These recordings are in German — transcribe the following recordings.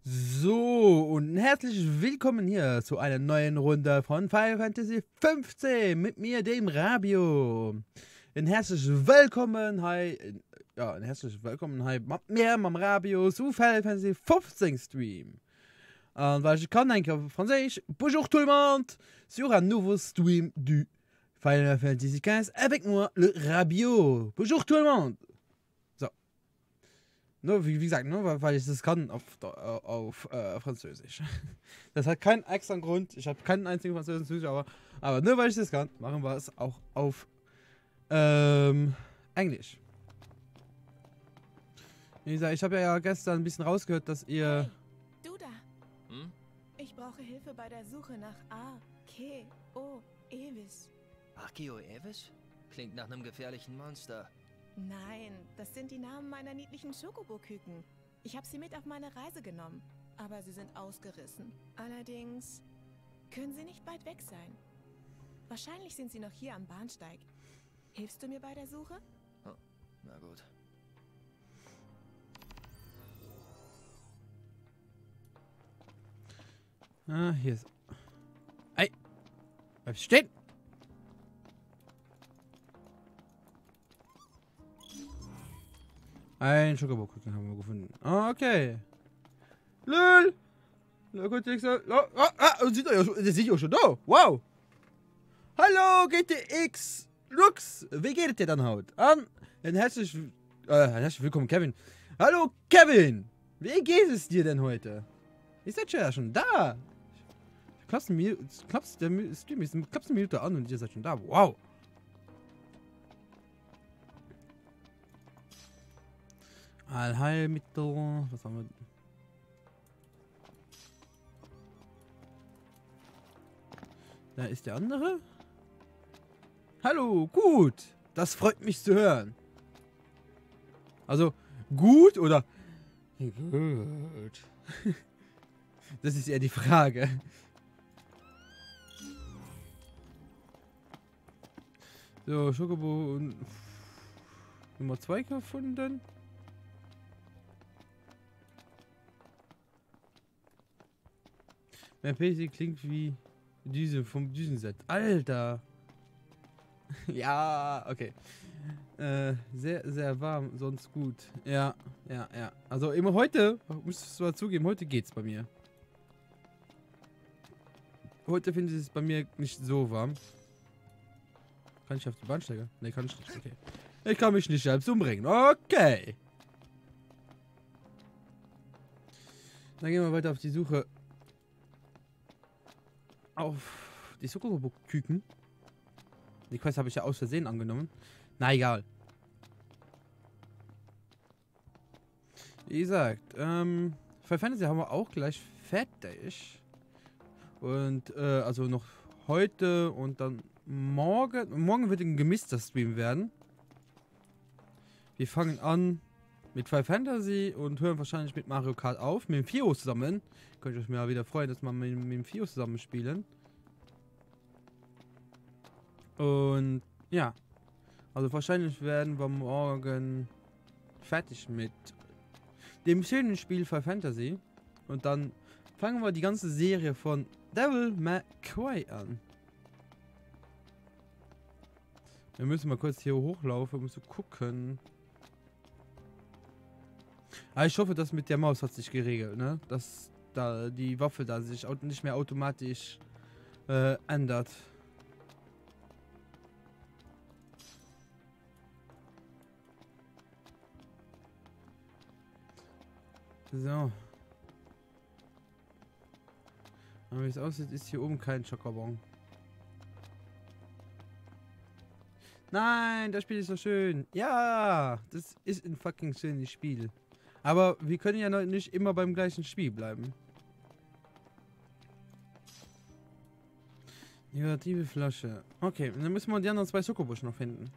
So, und herzlich willkommen hier zu einer neuen Runde von Final Fantasy 15 mit mir, dem Rabio. Ein herzliches Willkommen, ein herzliches Willkommen, mit mir, meinem Rabio, zu Final Fantasy 15 Stream. Und weil ich kann denken, Französisch, bonjour tout le monde, sur un nouveau stream du Final Fantasy 15 avec moi, le Rabio. Bonjour tout le monde. Nur, wie gesagt, nur weil ich das kann auf Französisch. Das hat keinen extra Grund. Ich habe keinen einzigen französischen Zuschauer. Aber nur weil ich das kann, machen wir es auch auf Englisch. Wie gesagt, ich habe ja gestern ein bisschen rausgehört, dass ihr... Hey, du da. Hm? Ich brauche Hilfe bei der Suche nach A-K-O Evis. Akio Evis? Klingt nach einem gefährlichen Monster. Nein, das sind die Namen meiner niedlichen Schokobo-Küken. Ich habe sie mit auf meine Reise genommen, aber sie sind ausgerissen. Allerdings können sie nicht weit weg sein. Wahrscheinlich sind sie noch hier am Bahnsteig. Hilfst du mir bei der Suche? Oh, na gut. Ah, hier ist... Ey! Bleib stehen! Ein Schokobo-Küken haben wir gefunden. Okay. Lül! Na gut, ich sag... Der sieht ja schon da. Wow! Hallo, GTX! Lux! Wie geht es dir dann heute? Herzlich willkommen, Kevin. Hallo, Kevin! Wie geht es dir denn heute? Ihr seid ja schon da. Klappst eine Minute an und ihr seid schon da. Wow! Allheilmittel. Was haben wir? Da ist der andere. Hallo, gut. Das freut mich zu hören. Also, gut oder gut? Das ist eher die Frage. So, Schokobo und Nummer 2 gefunden. Mein PC klingt wie Düse vom Düsenset. Alter! Ja, okay. Sehr, sehr warm, sonst gut. Ja. Also immer heute, muss ich zwar zugeben, heute geht's bei mir. Heute finde ich es bei mir nicht so warm. Kann ich auf die Bahnsteige? Ne, kann ich nicht. Okay. Ich kann mich nicht selbst umbringen. Okay. Dann gehen wir weiter auf die Suche. Auf die Schokobo-Küken. Die Quest habe ich ja aus Versehen angenommen. Na egal. Wie gesagt, Final Fantasy haben wir auch gleich fertig. Und also noch heute und dann morgen. Morgen wird ein gemischter Stream werden. Wir fangen an mit Final Fantasy und hören wahrscheinlich mit Mario Kart auf. Mit dem Fio zusammen. Könnt ihr euch mal wieder freuen, dass wir mit dem Fio zusammen spielen. Und ja. Also wahrscheinlich werden wir morgen fertig mit dem schönen Spiel Final Fantasy. Und dann fangen wir die ganze Serie von Devil May Cry an. Wir müssen mal kurz hier hochlaufen, um zu gucken. Aber ich hoffe, das mit der Maus hat sich geregelt, ne? Dass da die Waffe da sich nicht mehr automatisch ändert. So. Aber wie es aussieht, ist hier oben kein Schokobon. Nein, das Spiel ist so schön. Ja, das ist ein fucking schönes Spiel. Aber wir können ja noch nicht immer beim gleichen Spiel bleiben. Negative Flasche. Okay, dann müssen wir die anderen 2 Schokobusch noch finden.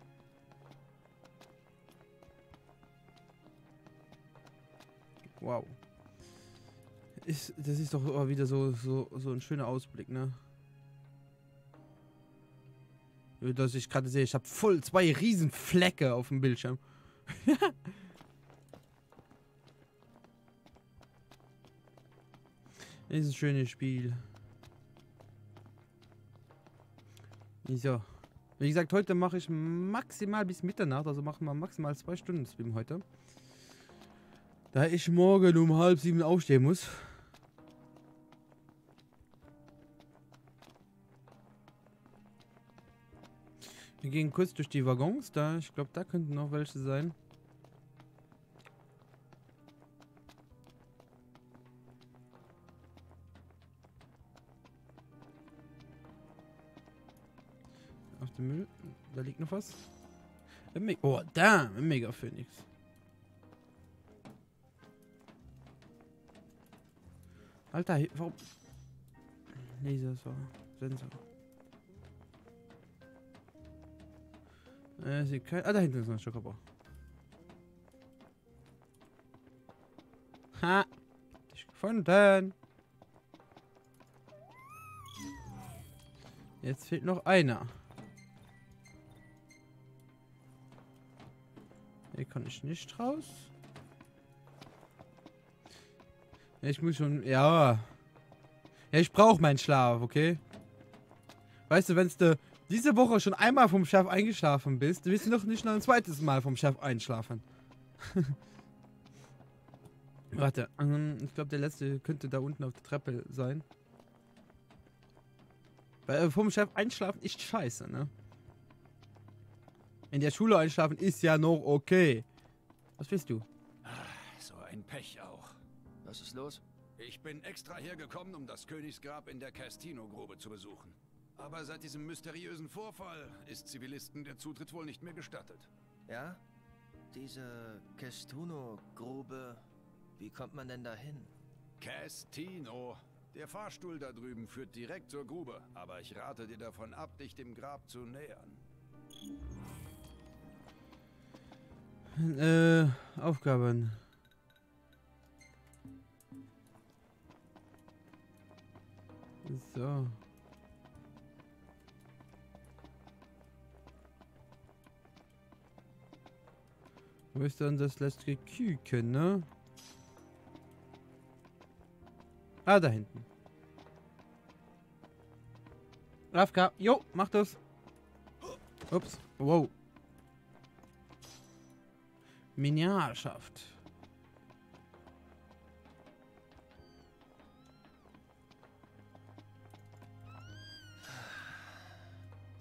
Wow. Das ist doch wieder so ein schöner Ausblick, ne? Dass ich gerade sehe, ich habe voll 2 riesen Flecke auf dem Bildschirm. Ist ein schönes Spiel. So. Wie gesagt, heute mache ich maximal bis Mitternacht, also machen wir maximal 2 Stunden Stream heute. Da ich morgen um 6:30 aufstehen muss. Wir gehen kurz durch die Waggons, da ich glaube, da könnten noch welche sein. Auf dem Müll, da liegt noch was. Oh, damn, ein Mega Phoenix. Alter, warum? Laser, Sensor. Sieht kein. Ah, da hinten ist noch ein Schokobo. Ha! Dich gefunden. Jetzt fehlt noch einer. Hier kann ich nicht raus. Ich muss schon. Ja. Ja, ich brauche meinen Schlaf, okay? Weißt du, wenn du diese Woche schon einmal vom Chef eingeschlafen bist, willst du doch nicht noch ein zweites Mal vom Chef einschlafen. Warte, ich glaube, der letzte könnte da unten auf der Treppe sein. Weil vom Chef einschlafen ist scheiße, ne? In der Schule einschlafen ist ja noch okay. Was willst du? So ein Pech auch. Was ist los? Ich bin extra hergekommen, um das Königsgrab in der Castino-Grube zu besuchen. Aber seit diesem mysteriösen Vorfall ist Zivilisten der Zutritt wohl nicht mehr gestattet. Ja? Diese Castuno-Grube. Wie kommt man denn dahin? Castino. Der Fahrstuhl da drüben führt direkt zur Grube. Aber ich rate dir davon ab, dich dem Grab zu nähern. Aufgaben. So. Wo ist dann das letzte Küken, ne? Ah, da hinten. Rafka, jo, mach das. Ups, wow. Miniarschaft.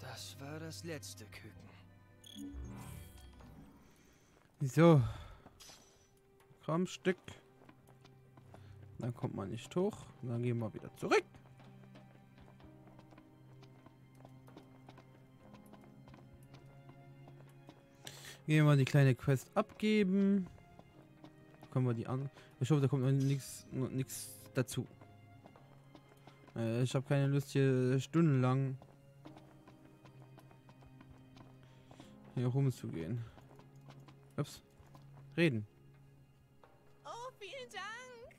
Das war das letzte Küken. So. Komm, Stück. Dann kommt man nicht hoch. Dann gehen wir wieder zurück. Gehen wir die kleine Quest abgeben. Können wir die an. Ich hoffe, da kommt noch nichts dazu. Ich habe keine Lust hier stundenlang hier rumzugehen. Ups. Reden. Oh, vielen Dank.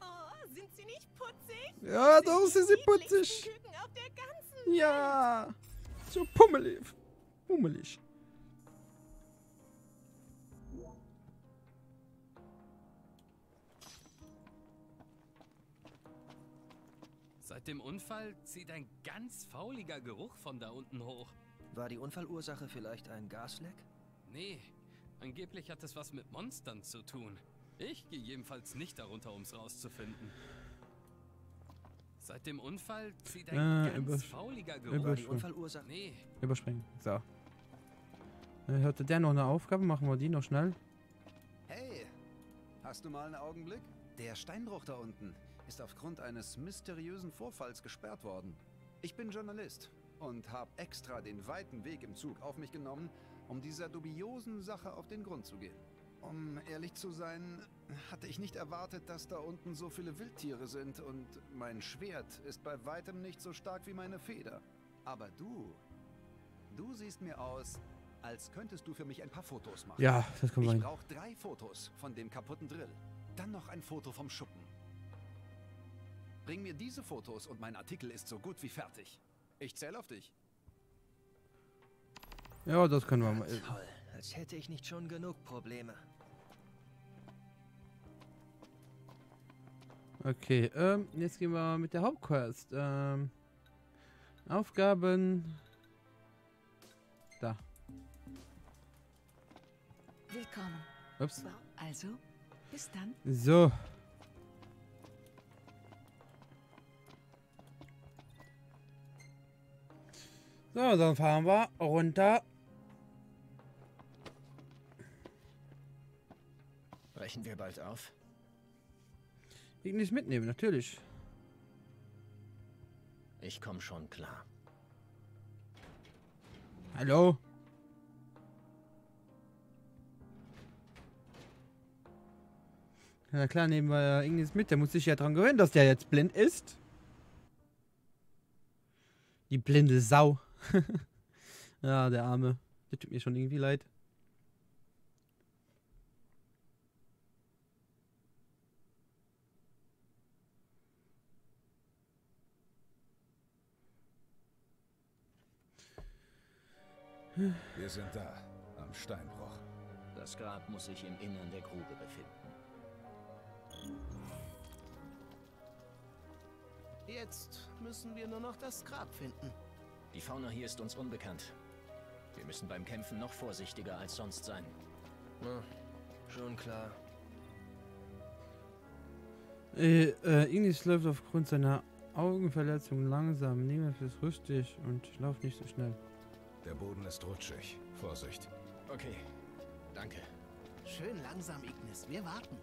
Oh, sind sie nicht putzig? Ja, doch, Das sind sie die putzig. niedlichsten Küken auf der ganzen Ja. So pummelig. Pummelig. Seit dem Unfall zieht ein ganz fauliger Geruch von da unten hoch. War die Unfallursache vielleicht ein Gasleck? Nee, angeblich hat es was mit Monstern zu tun. Ich gehe jedenfalls nicht darunter, um es rauszufinden. Seit dem Unfall zieht ein ganz fauliger Geruch. War die Unfallursache? Nee. Überspringen. So. Hatte der noch eine Aufgabe? Machen wir die noch schnell. Hey, hast du mal einen Augenblick? Der Steinbruch da unten ist aufgrund eines mysteriösen Vorfalls gesperrt worden. Ich bin Journalist und habe extra den weiten Weg im Zug auf mich genommen, um dieser dubiosen Sache auf den Grund zu gehen. Um ehrlich zu sein, hatte ich nicht erwartet, dass da unten so viele Wildtiere sind und mein Schwert ist bei weitem nicht so stark wie meine Feder. Aber du siehst mir aus, als könntest du für mich ein paar Fotos machen. Ja, das kommt Ich rein. brauche 3 Fotos von dem kaputten Drill. Dann noch ein Foto vom Schuppen. Bring mir diese Fotos und mein Artikel ist so gut wie fertig. Ich zähle auf dich. Ja, das können wir mal. Toll, als hätte ich nicht schon genug Probleme. Okay, jetzt gehen wir mit der Hauptquest. Aufgaben. Da. Willkommen. Ups. Also, bis dann. So. So, dann fahren wir runter. Brechen wir bald auf? Ich nicht mitnehmen, natürlich. Ich komme schon klar. Hallo? Na klar, nehmen wir Ignis mit. Der muss sich ja dran gewöhnen, dass der jetzt blind ist. Die blinde Sau. Ja, der Arme. Der tut mir schon irgendwie leid. Wir sind da, am Steinbruch. Das Grab muss sich im Innern der Grube befinden. Jetzt müssen wir nur noch das Grab finden. Die Fauna hier ist uns unbekannt. Wir müssen beim Kämpfen noch vorsichtiger als sonst sein. Na, schon klar. Ignis läuft aufgrund seiner Augenverletzung langsam. Niemand ist rüstig und lauf nicht so schnell. Der Boden ist rutschig. Vorsicht. Okay, danke. Schön langsam, Ignis. Wir warten.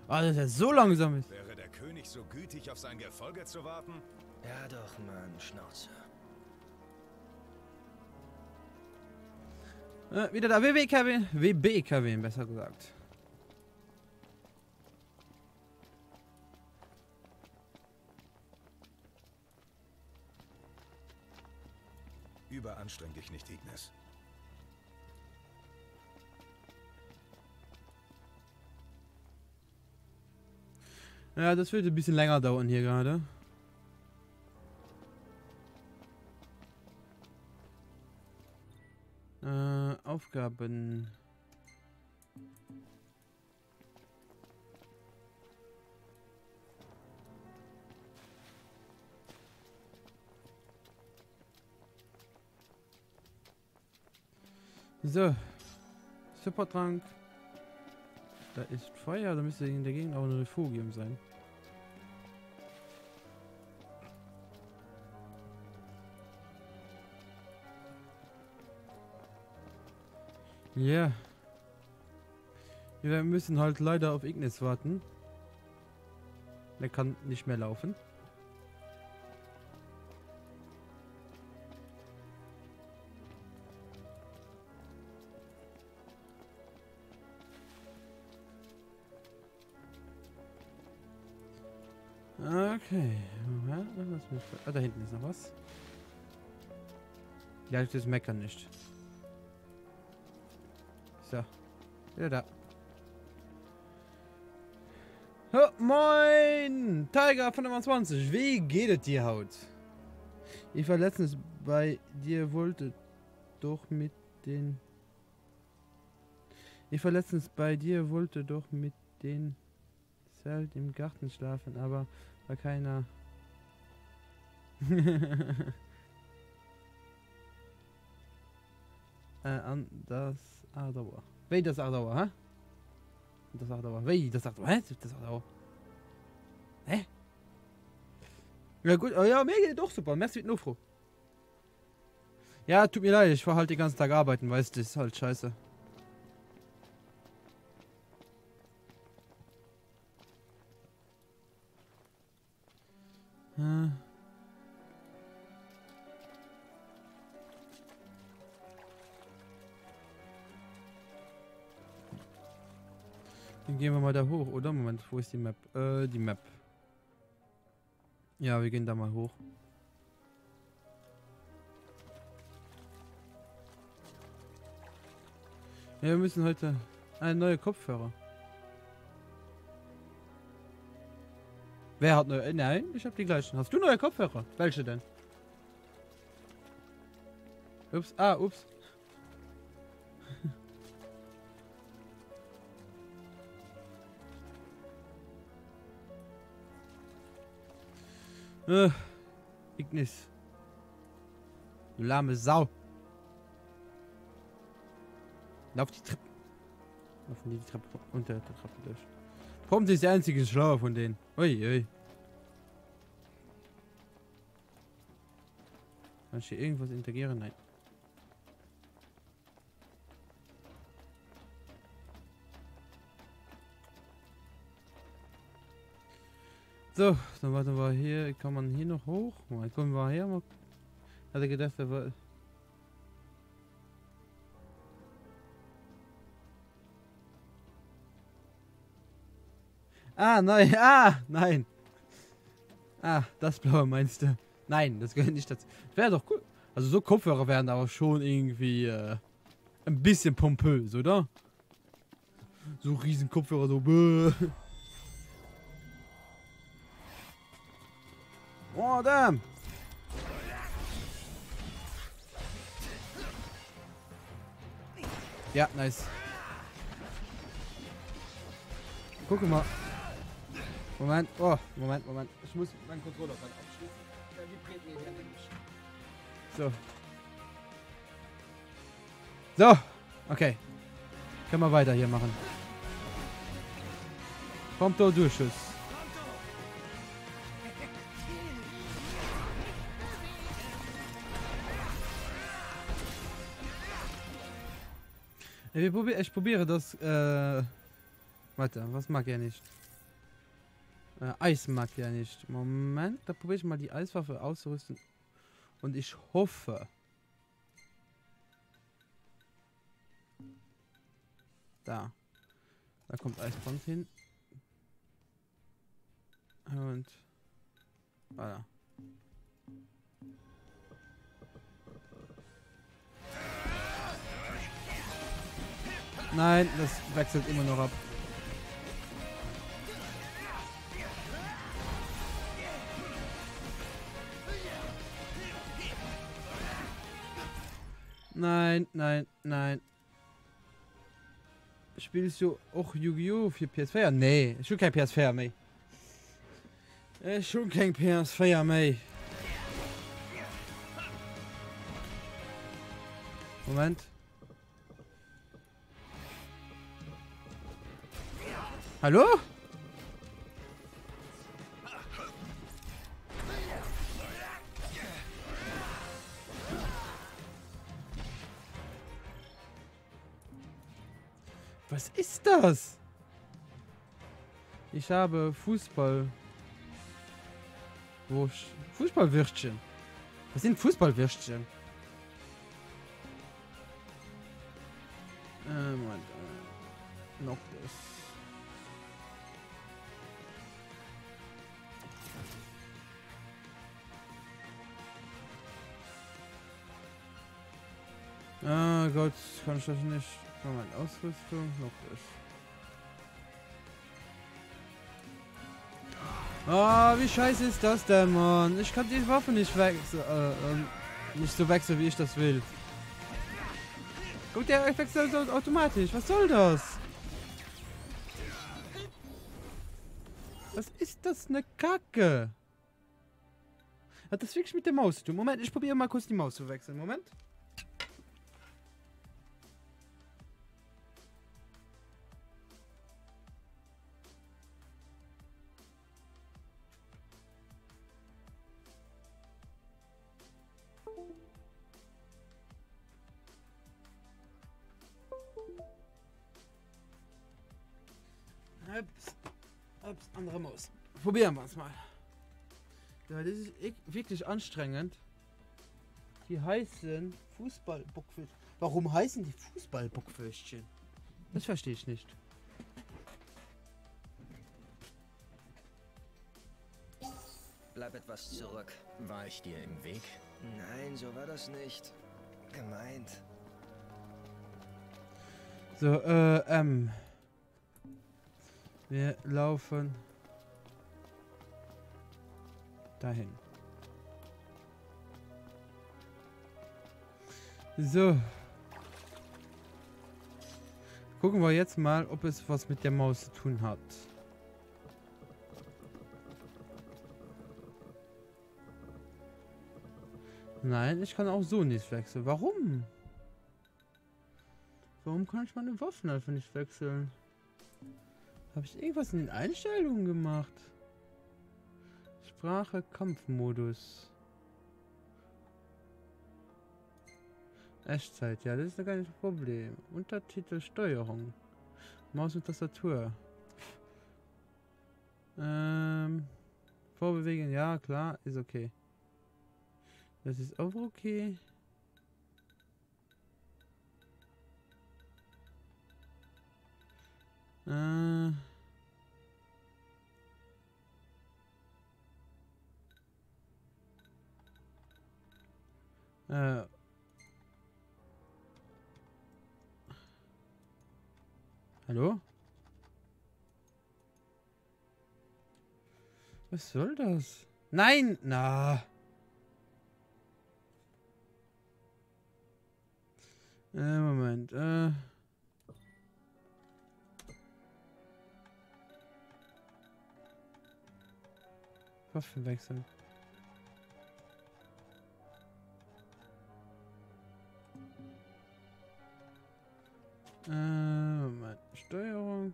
Ah, dass er so langsam ist. Wäre der König so gütig, auf sein Gefolge zu warten? Ja doch, Mann, Schnauze. Wieder der WB-KW, besser gesagt. Überanstreng dich nicht, Ignis. Ja, das wird ein bisschen länger dauern hier gerade. Aufgaben. So. Supertrank. Da ist Feuer, da müsste in der Gegend auch eine Refugium sein. Ja. Wir müssen halt leider auf Ignis warten. Der kann nicht mehr laufen. Okay. Ah, da hinten ist noch was. Ja, das meckern nicht. So. Wieder da. Oh, moin! Tiger von 25. Wie geht es dir, Haut? Ich war letztens bei dir, wollte doch mit den... Zelt im Garten schlafen, aber war keiner... an das Ardauer. Wei, das Ardauer, hä? Das Ardauer. Wei, das Ardauer. Hä? Das Ardauer. Hä? Ja gut, oh ja, mir geht doch super. Merci mit Nofro. Ja, tut mir leid, ich war halt den ganzen Tag arbeiten, weißt du, das ist halt scheiße. Dann gehen wir mal da hoch, oder? Moment, wo ist die Map? Die Map. Ja, wir gehen da mal hoch. Ja, wir müssen heute eine neue Kopfhörer. Wer hat neue? Nein, ich habe die gleichen. Hast du neue Kopfhörer? Welche denn? Ups, ups. Ignis. Du lahme Sau. Lauf die Treppe. Laufen die Treppe unter der Treppe durch. Warum ist der einzige Schlauer von denen? Ui, ui. Kann ich hier irgendwas interagieren? Nein. So, dann warten wir hier. Kann man hier noch hoch? Mal kommen wir her. Mal. Hatte gedacht, er war. Ah, nein. Ah, nein. Ah, das blaue meinst du? Nein, das gehört nicht dazu. Wäre doch cool. Also so Kopfhörer wären aber schon irgendwie ein bisschen pompös, oder? So riesen Kopfhörer, so. Oh, damn. Ja, nice. Guck mal. Moment. Oh, Moment. Ich muss meinen Controller gerade abschließen. Der vibriert mir hier nämlich. So. So. Okay. Können wir weiter hier machen. Kommt doch durch, Schuss. Ich probiere das, warte, was mag er nicht? Eis mag er nicht. Moment, da probiere ich mal die Eiswaffe auszurüsten. Und ich hoffe. Da kommt Eisbrand hin. Und. Voilà. Nein, das wechselt immer noch ab. Nein. Spielst du auch Yu-Gi-Oh! Für PS4? Nee, ich will kein PS4 mehr. Ich will kein PS4 mehr. Moment. Hallo? Was ist das? Ich habe Fußballwürstchen. Was sind Fußballwürstchen? Moment. Noch das. Ah Gott, kann ich das nicht. Moment, Ausrüstung, noch das. Ah, wie scheiße ist das denn, Mann? Ich kann die Waffe nicht wechseln, nicht so wechseln, wie ich das will. Guck, der wechselt so automatisch. Was soll das? Was ist das, eine Kacke? Hat das wirklich mit der Maus zu tun? Moment, ich probiere mal kurz die Maus zu wechseln. Moment. Andere Maus. Probieren wir es mal. Ja, das ist wirklich anstrengend. Die heißen Fußballbuckwürstchen. Warum heißen die Fußballbuckwürstchen? Das verstehe ich nicht. Bleib etwas zurück. War ich dir im Weg? Nein, so war das nicht gemeint. So, wir laufen dahin. So. Gucken wir jetzt mal, ob es was mit der Maus zu tun hat. Nein, ich kann auch so nicht wechseln. Warum? Warum kann ich meine Waffen einfach nicht wechseln? Habe ich irgendwas in den Einstellungen gemacht? Sprache, Kampfmodus. Echtzeit, ja, das ist ja gar nicht das Problem. Untertitel, Steuerung. Maus und Tastatur. Vorbewegen, ja, klar, ist okay. Das ist auch okay. Hallo? Was soll das? Nein! Na! Moment, Waffen wechseln. Moment. Steuerung.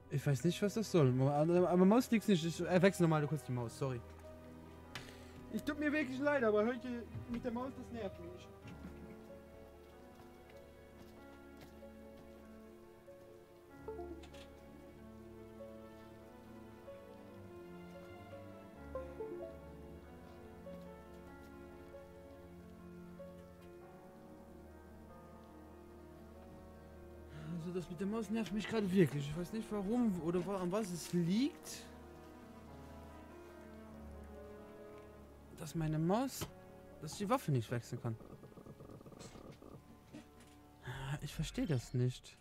Ich weiß nicht, was das soll. Aber Maus liegt nicht. Ich wechsle nochmal kurz die Maus. Sorry. Ich tut mir wirklich leid, aber heute mit der Maus, das nervt mich. Also das mit der Maus nervt mich gerade wirklich. Ich weiß nicht warum oder an was es liegt. Dass meine Maus, dass ich die Waffe nicht wechseln kann. Ich verstehe das nicht.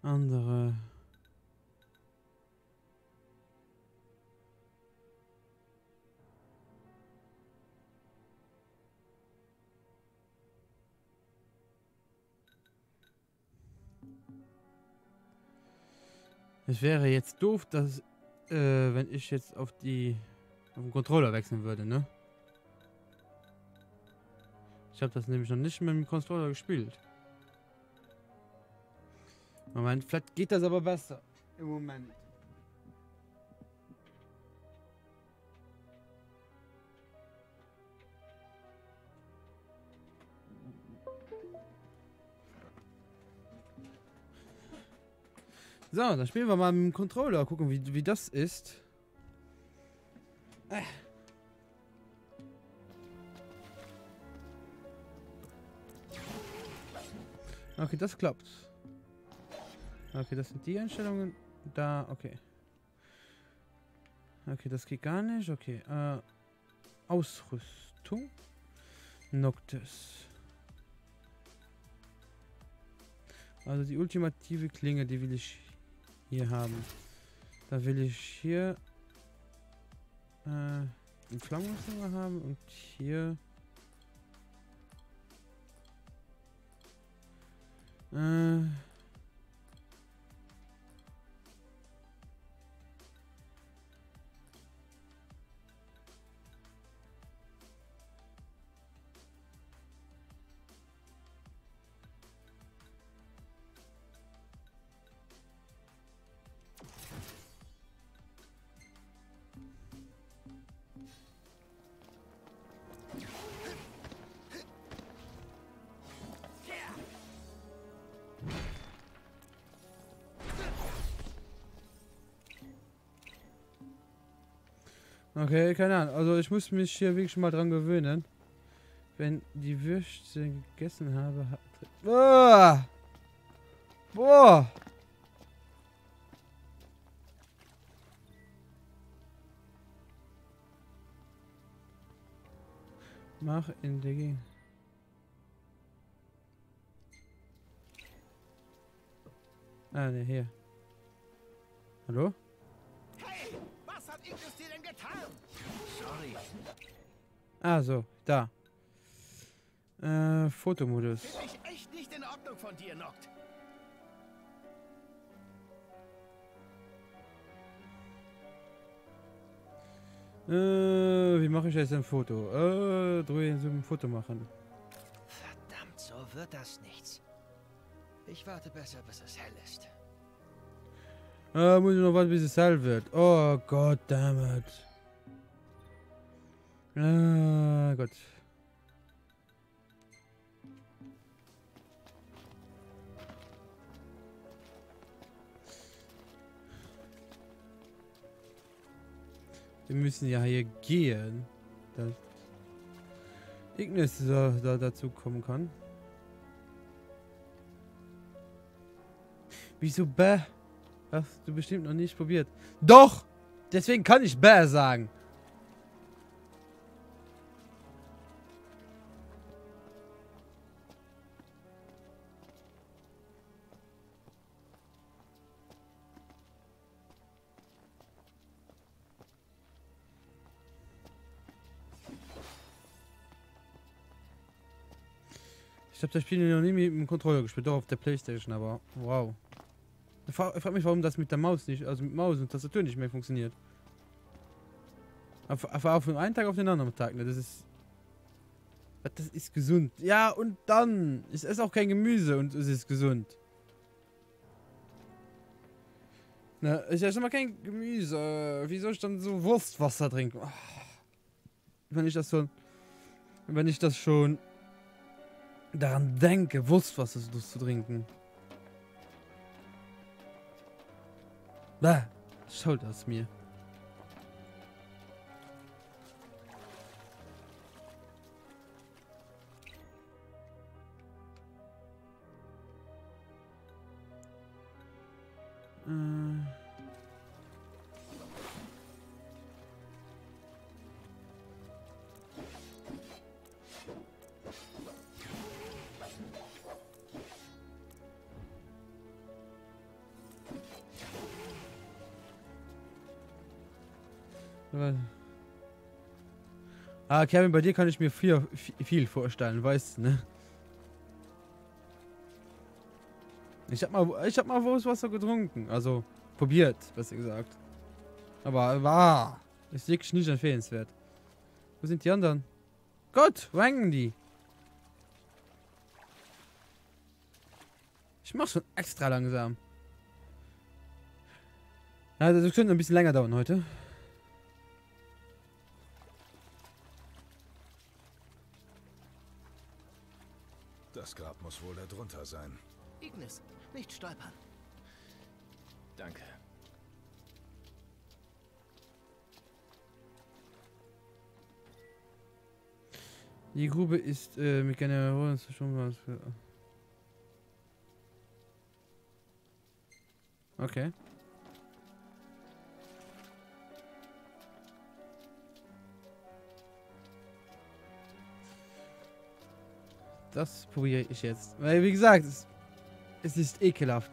Andere. Es wäre jetzt doof, dass, wenn ich jetzt auf den Controller wechseln würde, ne? Ich habe das nämlich noch nicht mit dem Controller gespielt. Moment, vielleicht geht das aber besser. Im Moment. So, dann spielen wir mal mit dem Controller. Gucken, wie das ist. Okay, das klappt. Okay, das sind die Einstellungen. Da, okay. Okay, das geht gar nicht. Okay, Ausrüstung. Noctis. Also die ultimative Klinge, die will ich hier haben. Da will ich hier die Flammenrüstung haben und hier okay, keine Ahnung. Also ich muss mich hier wirklich mal dran gewöhnen. Wenn die Würste gegessen habe... Boah! Boah! Mach in der Gegend. Ah, ne, hier. Hallo? Hey, was hat Ignis dir denn getan? Sorry. Ah, so, da. Fotomodus. Finde ich echt nicht in Ordnung von dir, Noct. Wie mache ich jetzt ein Foto? Drüben so ein Foto machen. Verdammt, so wird das nichts. Ich warte besser, bis es hell ist. Muss ich noch warten, bis es hell wird. Oh Gott, dammit. Ah, Gott. Wir müssen ja hier gehen. Dass Ignis da dazu kommen kann. Wieso bäh? Hast du bestimmt noch nicht probiert. Doch! Deswegen kann ich bäh sagen. Ich habe das Spiel noch nie mit dem Controller gespielt, doch auf der Playstation, aber wow. Ich frage mich, warum das mit der Maus nicht, also mit Maus und Tastatur nicht mehr funktioniert. Aber von einem Tag auf den anderen Tag, ne? Das ist gesund. Ja, und dann, ich esse auch kein Gemüse und es ist gesund. Na, ich esse mal kein Gemüse. Wie soll ich dann so Wurstwasser trinken? Oh. Wenn ich das schon daran denke, Wurstwasser zu trinken. Bäh, schaut aus mir. Ah, Kevin, bei dir kann ich mir viel vorstellen, weißt du, ne? Ich hab mal Wurstwasser getrunken, also probiert, besser gesagt. Aber ist wirklich nicht empfehlenswert. Wo sind die anderen? Gott, wo hängen die? Ich mach schon extra langsam. Ja, das könnte ein bisschen länger dauern heute. Das Grab muss wohl da drunter sein. Ignis, nicht stolpern. Danke. Die Grube ist mit Generatoren schon was für. Okay. Das probiere ich jetzt. Weil, wie gesagt, es ist ekelhaft.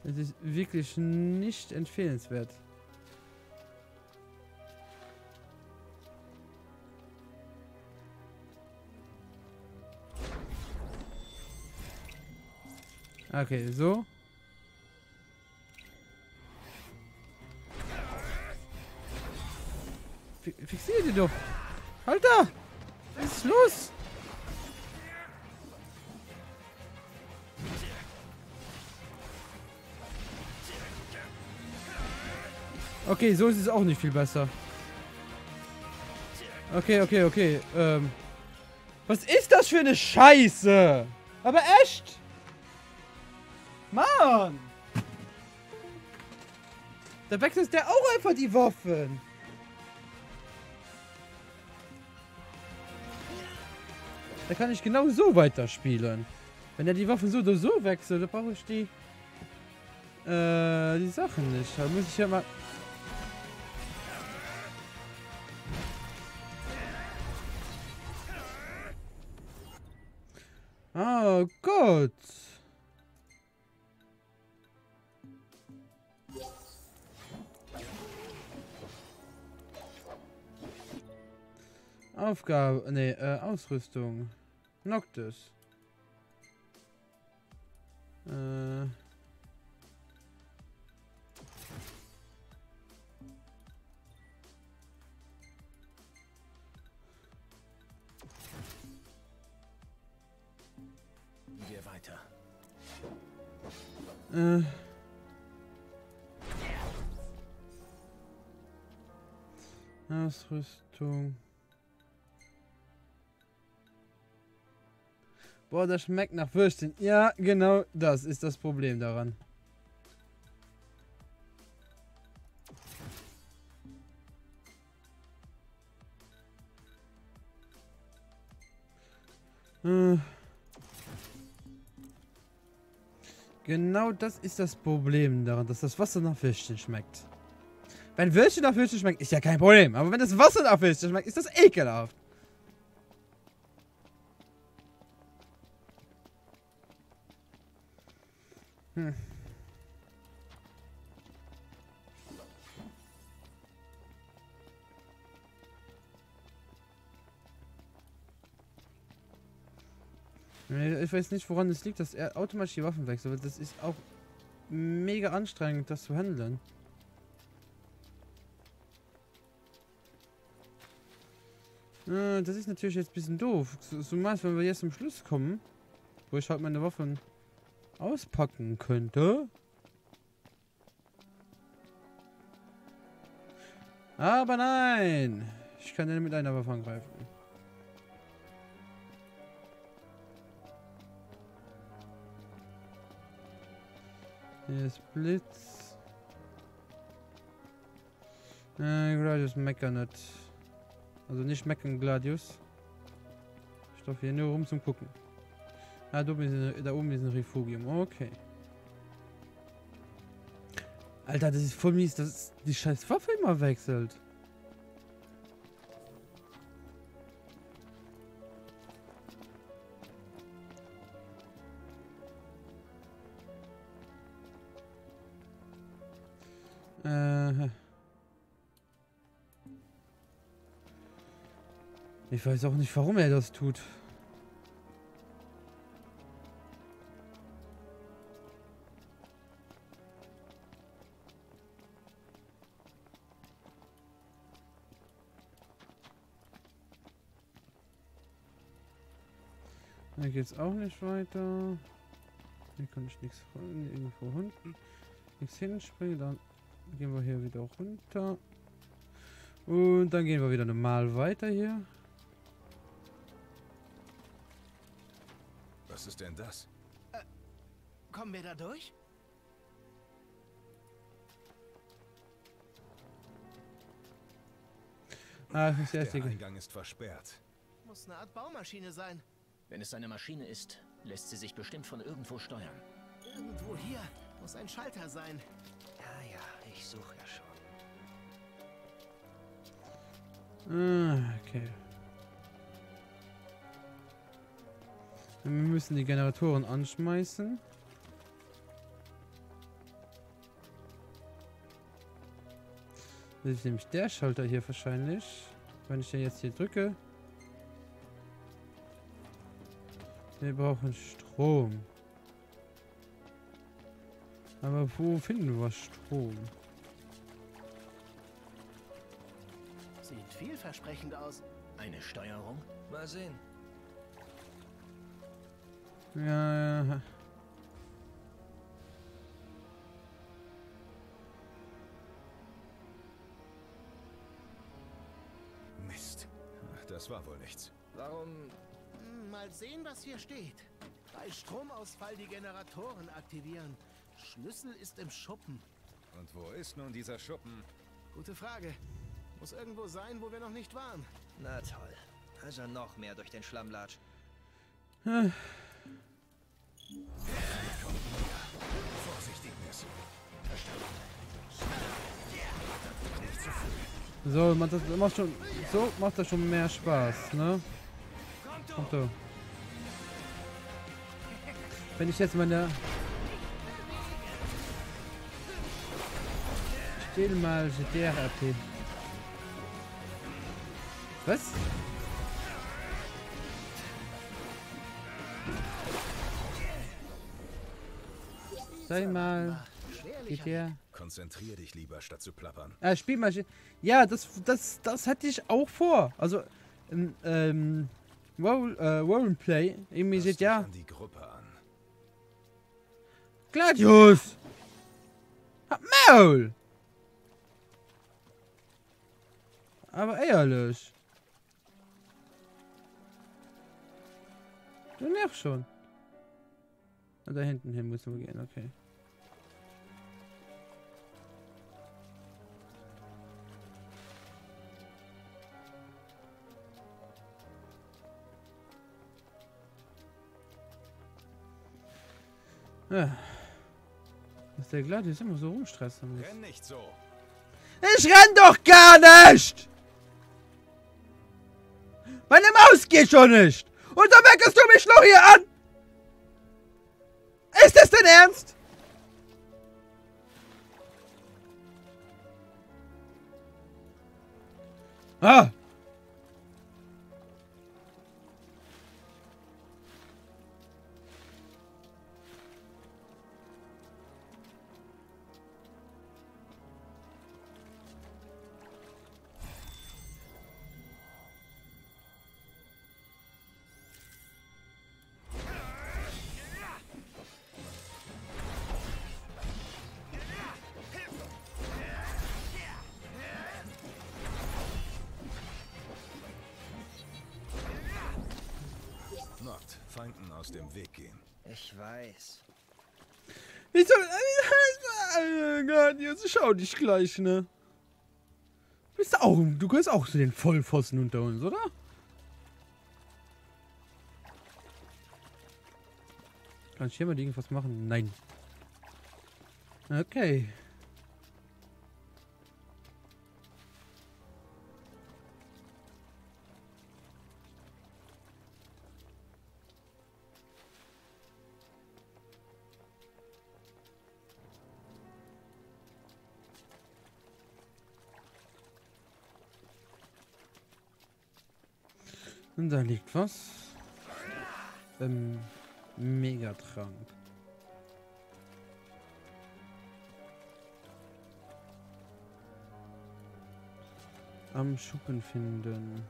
Es ist wirklich nicht empfehlenswert. Okay, so. Fixier die doch. Alter! Was ist los? Okay, so ist es auch nicht viel besser. Okay. Was ist das für eine Scheiße? Aber echt? Mann! Da wechselt der auch einfach die Waffen. Da kann ich genau so weiterspielen. Wenn er die Waffen so oder so wechselt, dann brauche ich die Sachen nicht. Da muss ich ja mal... Oh Gott. Aufgabe, nee, Ausrüstung. Noctis. Wir weiter. Ausrüstung. Boah, das schmeckt nach Würstchen. Ja, genau das ist das Problem daran. Genau das ist das Problem daran, dass das Wasser nach Würstchen schmeckt. Wenn Würstchen nach Würstchen schmeckt, ist ja kein Problem. Aber wenn das Wasser nach Würstchen schmeckt, ist das ekelhaft. Ich weiß nicht, woran es liegt, dass er automatisch die Waffen wechselt. Das ist auch mega anstrengend, das zu handeln. Das ist natürlich jetzt ein bisschen doof. So meinst, wenn wir jetzt zum Schluss kommen, wo ich halt meine Waffen auspacken könnte. Aber nein! Ich kann ja mit einer Waffe angreifen. Hier ist Blitz. Gladius meckern nicht. Also nicht meckern, Gladius. Ich darf hier nur rum zum Gucken. Ah, da oben ist ein Refugium. Okay. Alter, das ist voll mies, dass die scheiß Waffe immer wechselt. Ich weiß auch nicht, warum er das tut. Hier geht's auch nicht weiter. Hier kann ich nichts folgen. Irgendwo unten. Nichts hinspringen. Dann gehen wir hier wieder runter. Und dann gehen wir wieder normal weiter hier. Was ist denn das? Kommen wir da durch? Ah, das ist der Der erste. Eingang ist versperrt. Muss eine Art Baumaschine sein. Wenn es eine Maschine ist, lässt sie sich bestimmt von irgendwo steuern. Irgendwo hier muss ein Schalter sein. Ja, ja, ich suche ja schon. Okay. Wir müssen die Generatoren anschmeißen. Das ist nämlich der Schalter hier wahrscheinlich. Wenn ich den jetzt hier drücke. Wir brauchen Strom. Aber wo finden wir Strom? Sieht vielversprechend aus. Eine Steuerung? Mal sehen. Ja. Mist. Das war wohl nichts. Warum? Mal sehen, was hier steht. Bei Stromausfall die Generatoren aktivieren. Schlüssel ist im Schuppen. Und wo ist nun dieser Schuppen? Gute Frage. Muss irgendwo sein, wo wir noch nicht waren. Na toll. Also noch mehr durch den Schlammlatsch. Vorsichtig, Miss. So, macht das schon mehr Spaß, ne? Kommt da. Wenn ich jetzt meine... Still mal GTR-AP. Was? Sei mal GTR. Konzentrier dich lieber, statt zu plappern. Spiel mal. Ja, das hatte ich auch vor. Also, Roleplay. Irgendwie sieht ja. Die Gruppe an. Gladius! Hab Maul! Aber ehrlich. Du nervst schon. Und da hinten hin müssen wir gehen, okay. Ja. Dass der Gladius immer so rumstressen muss. Renn nicht so. Ich renn doch gar nicht! Meine Maus geht schon nicht! Und da meckerst du mich noch hier an! Ist das denn ernst? Ah! Feinden aus dem Weg gehen. Ich weiß. Wieso? Jetzt schau dich gleich, ne? Du gehörst auch zu den Vollpfosten unter uns, oder? Kann ich hier mal irgendwas machen? Nein. Okay. Und da liegt was. Megatrank. Am Schuppen finden.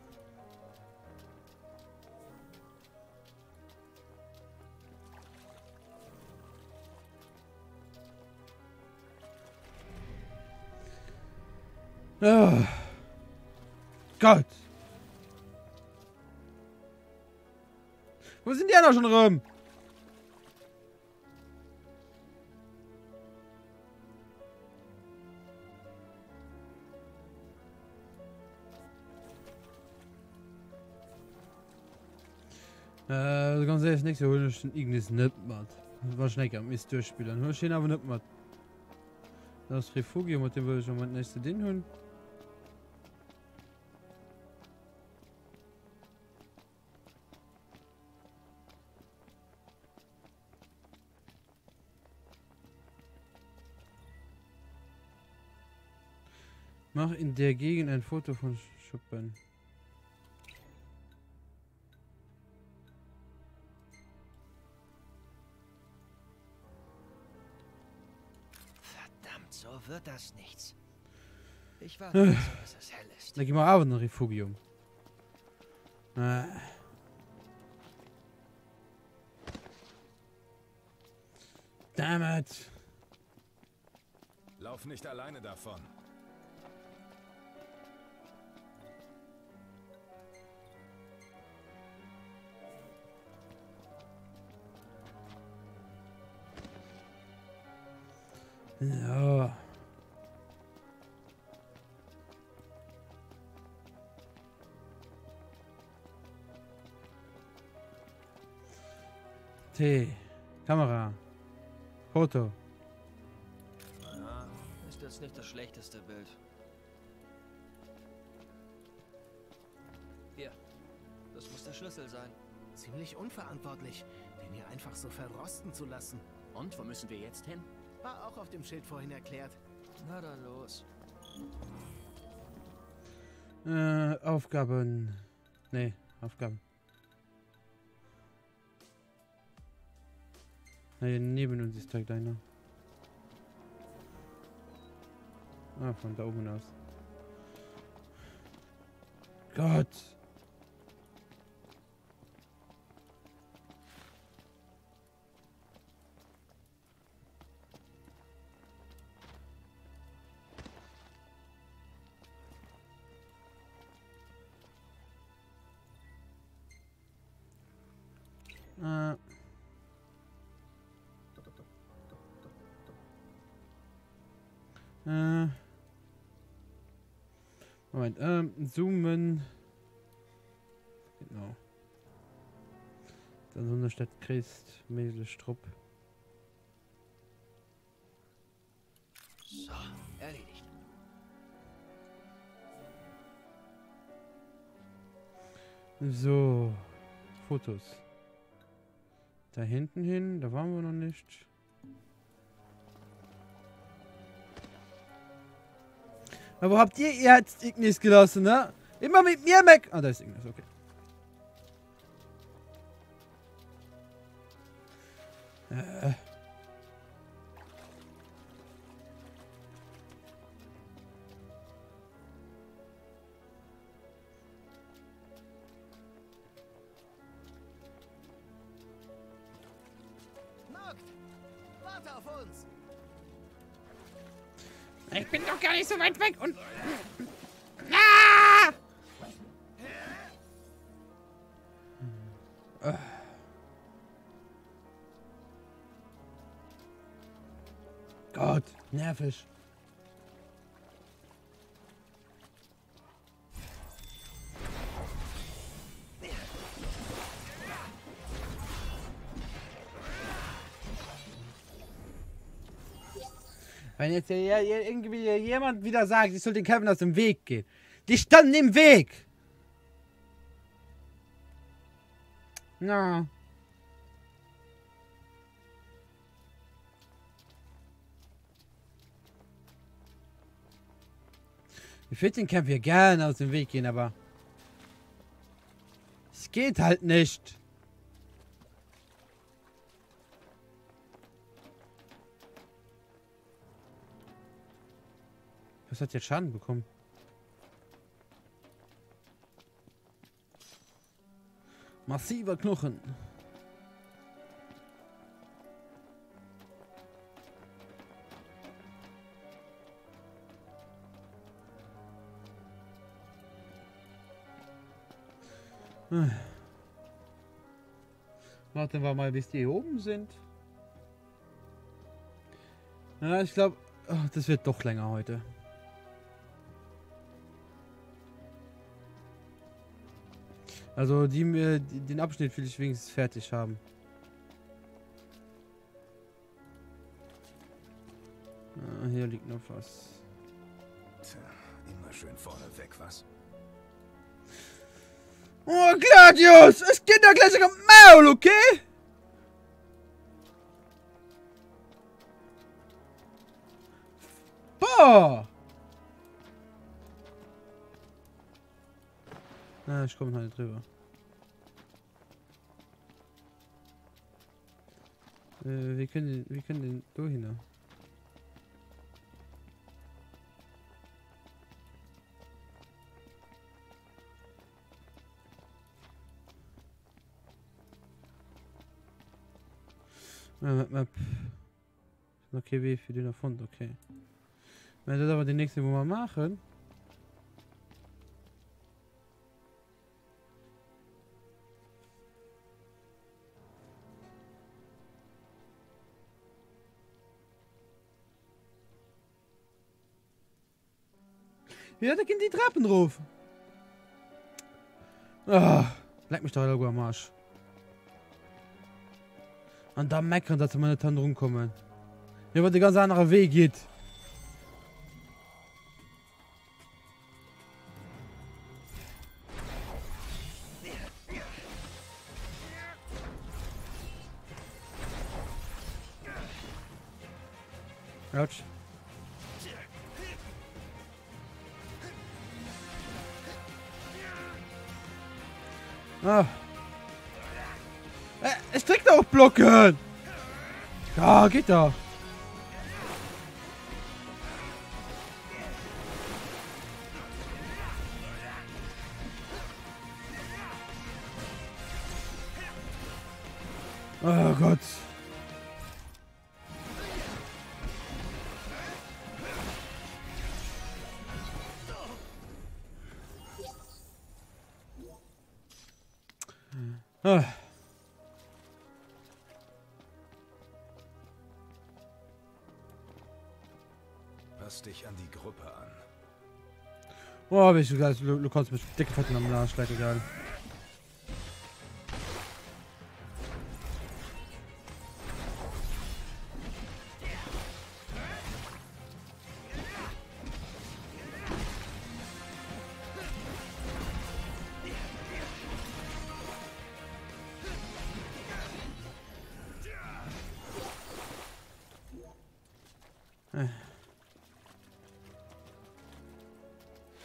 Oh. Gott. Wo sind die anderen schon rum? Ganz ehrlich, nächste hole ich irgendwas nicht mehr. Wahrscheinlich am Mist durchspielen. Hol ich den aber nicht mehr. Das Refugium, mit dem würde ich schon mal das nächste Ding holen. Mach in der Gegend ein Foto von Schuppen. Verdammt, so wird das nichts. Ich warte, bis es hell ist. Da gehen wir aber nach Refugium. Damn it. Lauf nicht alleine davon. Ja. T. Kamera. Foto. Ja, ist jetzt nicht das schlechteste Bild. Hier. Das muss der Schlüssel sein. Ziemlich unverantwortlich. den hier einfach so verrosten zu lassen. Und wo müssen wir jetzt hin? War auch auf dem Schild vorhin erklärt. Na dann los. Aufgaben. Nee, Aufgaben. Nee, neben uns ist direkt einer. Ah, von da oben aus. Gott! Moment, zoomen. Genau. Dann Sonderstadt Christ, Mädelstrupp. So, erledigt. So, Fotos. Da hinten hin, da waren wir noch nicht. Aber wo habt ihr jetzt Ignis gelassen, ne? Immer mit mir weg. Ah, da ist Ignis, okay. Noct, warte auf uns! Ich bin doch gar nicht so weit weg und... Ah! Gott, nervig. Wenn jetzt irgendwie jemand wieder sagt, ich soll den Kevin aus dem Weg gehen. Die standen im Weg. Na. Ich würde den Kämpfer hier gerne aus dem Weg gehen, aber es geht halt nicht. Was hat jetzt Schaden bekommen? Massiver Knochen. Warten wir mal, bis die hier oben sind. Ja, ich glaube, das wird doch länger heute. Also den Abschnitt will ich wenigstens fertig haben. Ah, hier liegt noch was. Tja, immer schön vorne weg, was? Oh, Gladius! Es geht da gleich am Maul, okay? Boah! Na, ich komme halt drüber. Wir können den da hin. Map. Okay, wie für den Fund, okay. Wenn das aber die nächste, wo wir machen. Ja, da gehen die Treppen drauf. Ah, leck mich doch irgendwo am Arsch. Und da meckern, dass wir nicht dran rumkommen. Hier wird der ganz andere Weg geht. Autsch. Ah. Ich krieg da auch blocken. Ja, geht doch. Oh Gott. Ah. Pass dich an die Gruppe an. Oh, wie ich gesagt, du kannst mich dicke Fetten am Arsch lecken, egal.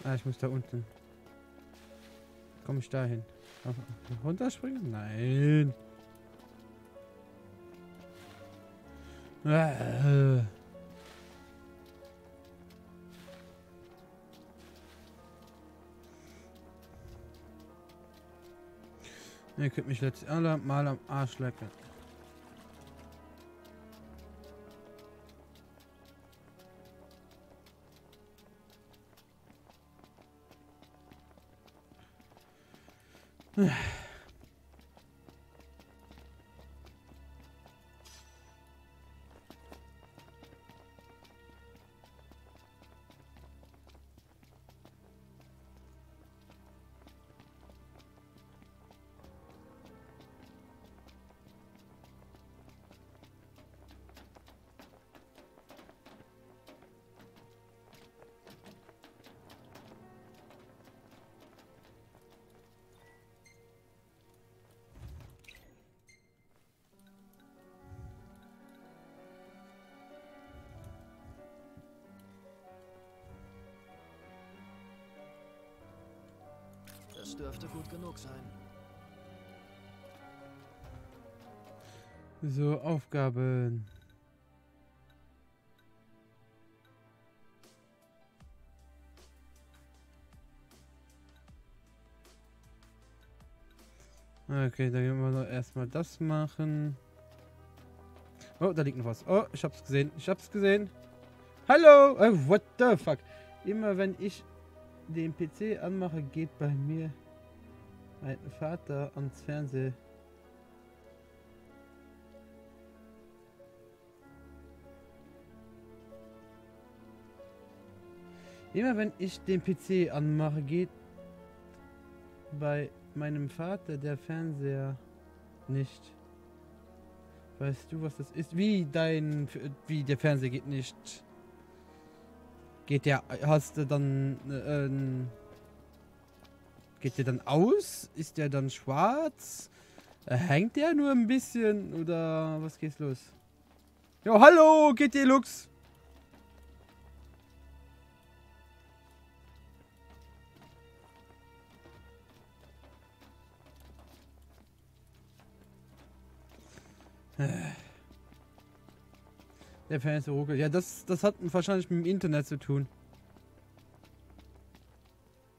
Ah, ich muss da unten. Komme ich da hin? Runterspringen? Nein. Ihr könnt mich jetzt alle mal am Arsch lecken. Das dürfte gut genug sein. So, Aufgaben. Okay, dann gehen wir noch erstmal das machen. Oh, da liegt noch was. Oh, ich hab's gesehen. Ich hab's gesehen. Hallo! What the fuck? Immer wenn ich den PC anmache, geht bei mir mein Vater ans Fernsehen. Immer wenn ich den PC anmache, geht bei meinem Vater der Fernseher nicht. Weißt du, was das ist? Wie der Fernseher geht nicht. Geht der, hast du dann, geht der dann aus? Ist der dann schwarz? Hängt der nur ein bisschen? Oder was geht's los? Jo, hallo, GT Lux! Der Fernseher ruckelt. Ja, das hat wahrscheinlich mit dem Internet zu tun.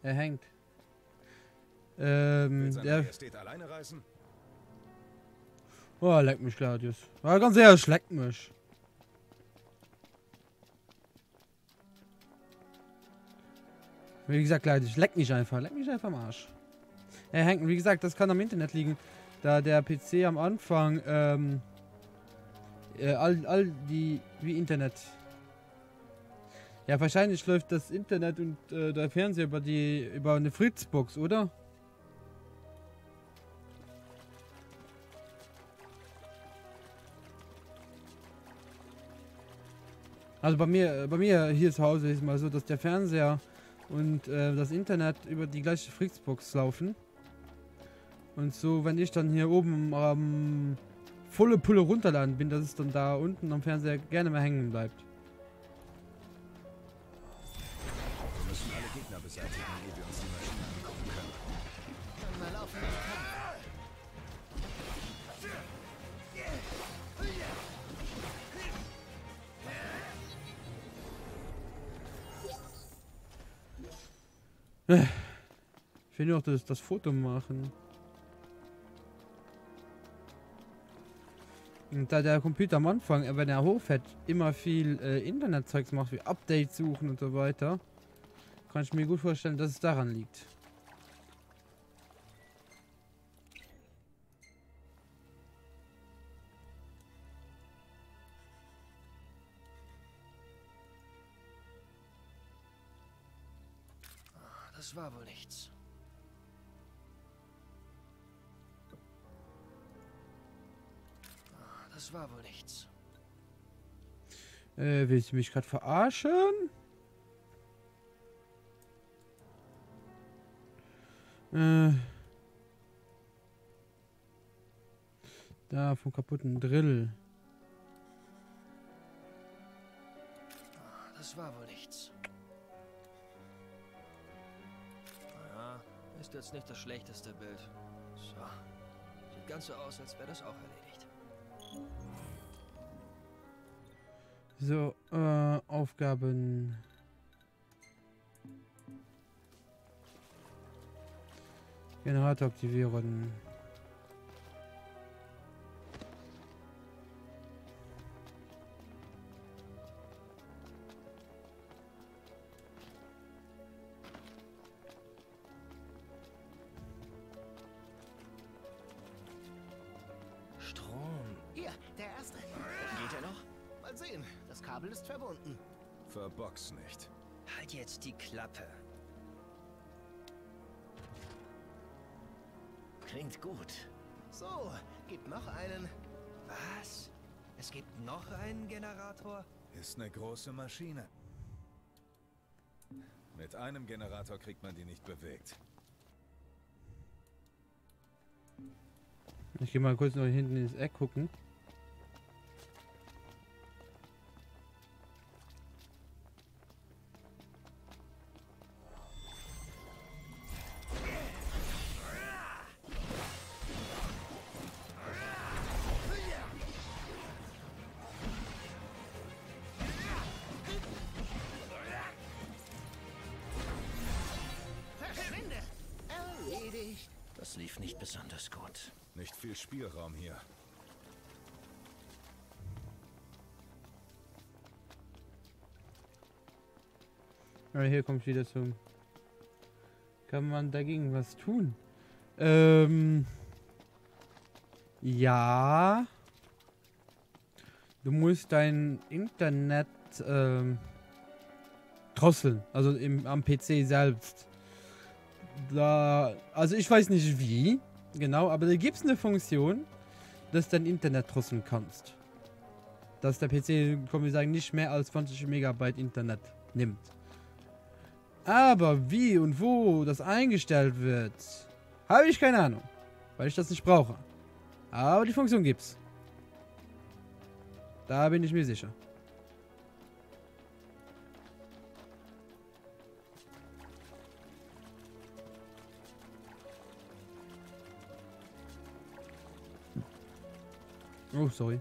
Er hängt. Der steht alleine reisen? Oh, leck mich, Claudius. Ja, ganz ehrlich, leck mich. Wie gesagt, Claudius, leck mich einfach am Arsch. Er hängt. Wie gesagt, das kann am Internet liegen. Da der PC am Anfang, all die, wie Internet. Ja, wahrscheinlich läuft das Internet und der Fernseher über eine Fritzbox, oder? Also bei mir hier zu Hause ist mal so, dass der Fernseher und das Internet über die gleiche Fritzbox laufen. Und so, wenn ich dann hier oben volle Pulle runterladen bin, dass es dann da unten am Fernseher gerne mal hängen bleibt. Ich will nur noch das Foto machen. Und da der Computer am Anfang, wenn er hochfährt, immer viel Internetzeugs macht, wie Updates suchen und so weiter, kann ich mir gut vorstellen, dass es daran liegt. Das war wohl nichts. Das war wohl nichts. Willst du mich gerade verarschen? Da vom kaputten Drill. Das war wohl nichts. Naja, ist jetzt nicht das schlechteste Bild. So. Sieht ganz so aus, als wäre das auch erledigt. So, Aufgaben. Generator aktivieren. Strom. Hier, der erste. Geht er noch? Mal sehen, das Kabel ist verbunden. Verbox nicht. Halt jetzt die Klappe. Klingt gut. So, gibt noch einen. Was? Es gibt noch einen Generator? Ist eine große Maschine. Mit einem Generator kriegt man die nicht bewegt. Ich gehe mal kurz noch hinten ins Eck gucken. Verschwinde! Erledigt. Das lief nicht besonders gut. Nicht viel Spielraum hier. Ja, hier kommt wieder zum. Kann man dagegen was tun? Ja. Du musst dein Internet drosseln, also am PC selbst. Da, also ich weiß nicht wie, genau, aber da gibt es eine Funktion, dass du dein Internet drosseln kannst. Dass der PC, kann ich sagen, nicht mehr als 20 Megabyte Internet nimmt. Aber wie und wo das eingestellt wird, habe ich keine Ahnung, weil ich das nicht brauche. Aber die Funktion gibt's. Da bin ich mir sicher. Oh, sorry.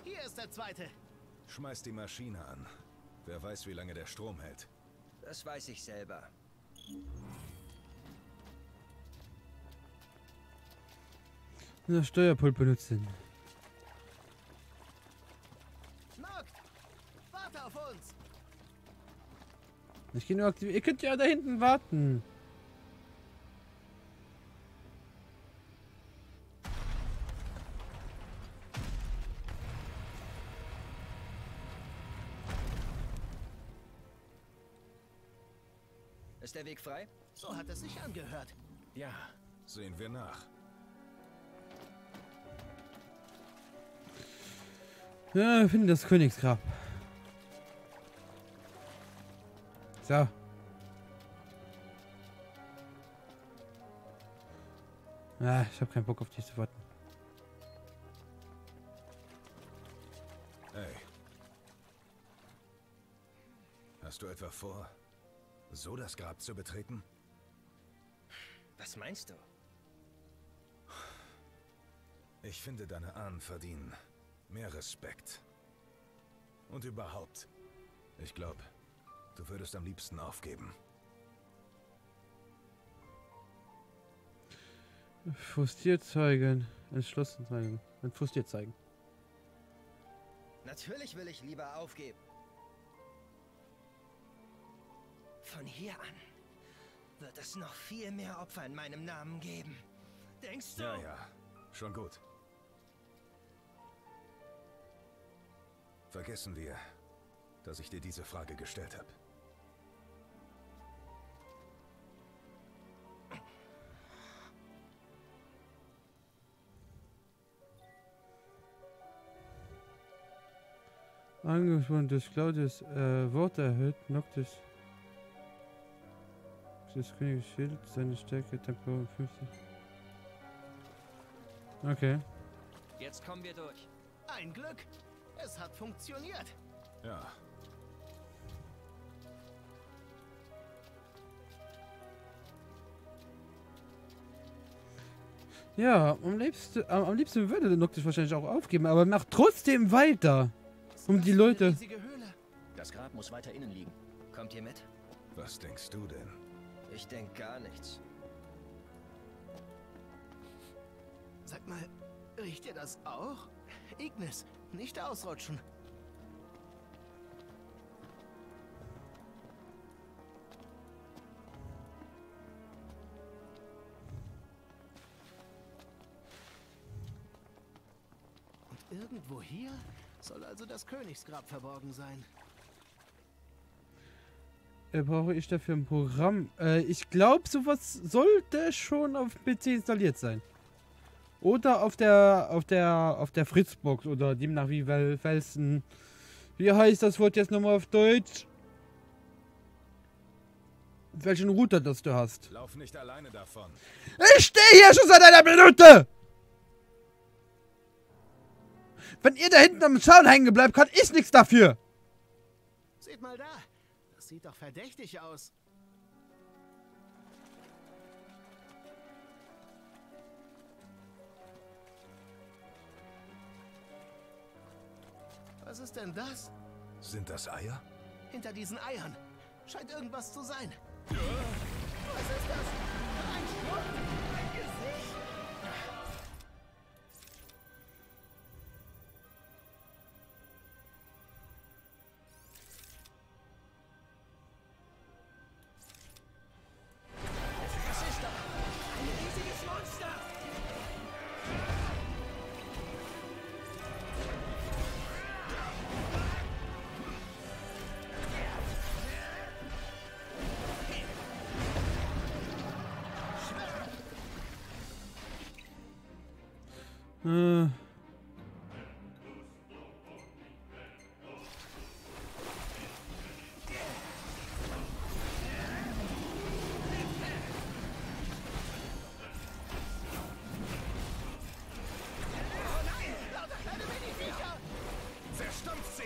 Hier ist der zweite. Schmeiß die Maschine an. Wer weiß, wie lange der Strom hält. Das weiß ich selber. Das Steuerpult benutzen. Noct! Warte auf uns! Ich gehe nur aktivieren. Ihr könnt ja da hinten warten. Ist der Weg frei? So hat es sich angehört. Ja, Sehen wir nach. Ja, wir finden das Königsgrab. So. Ah, ich habe keinen Bock auf dich zu warten. Hey. Hast du etwa vor, so das Grab zu betreten? Was meinst du? Ich finde, deine Ahnen verdienen mehr Respekt. Und überhaupt, ich glaube, du würdest am liebsten aufgeben. Frustriert zeigen. Entschlossen zeigen. Frustriert zeigen. Natürlich will ich lieber aufgeben. Von hier an wird es noch viel mehr Opfer in meinem Namen geben. Denkst du? Ja, ja. Schon gut. Vergessen wir, dass ich dir diese Frage gestellt habe. Angesprochen durch Claudius Wort erhöht, Noctis des Königs Schild, seine Stärke, Tempo 50. Okay. Jetzt kommen wir durch. Ein Glück. Es hat funktioniert. Ja. Ja, am liebsten würde der Noctis wahrscheinlich auch aufgeben, aber macht trotzdem weiter. Um die Leute. Das Grab muss weiter innen liegen. Kommt ihr mit? Was denkst du denn? Ich denke gar nichts. Sag mal, riecht ihr das auch? Ignis, nicht ausrutschen. Und irgendwo hier soll also das Königsgrab verborgen sein. Brauche ich dafür ein Programm? Ich glaube, sowas sollte schon auf dem PC installiert sein. Oder auf der Fritzbox oder demnach wie Felsen. Wie heißt das Wort jetzt nochmal auf Deutsch? Welchen Router das du hast? Lauf nicht alleine davon. Ich stehe hier schon seit einer Minute! Wenn ihr da hinten am Zaun hängen bleibt, kann ich nichts dafür! Seht mal da. Das sieht doch verdächtig aus. Was ist denn das? Sind das Eier? Hinter diesen Eiern scheint irgendwas zu sein. Was ist das? Ein Schlund! Ein Gesicht! Was ist da? Ein riesiges Monster! Zerstampft sie!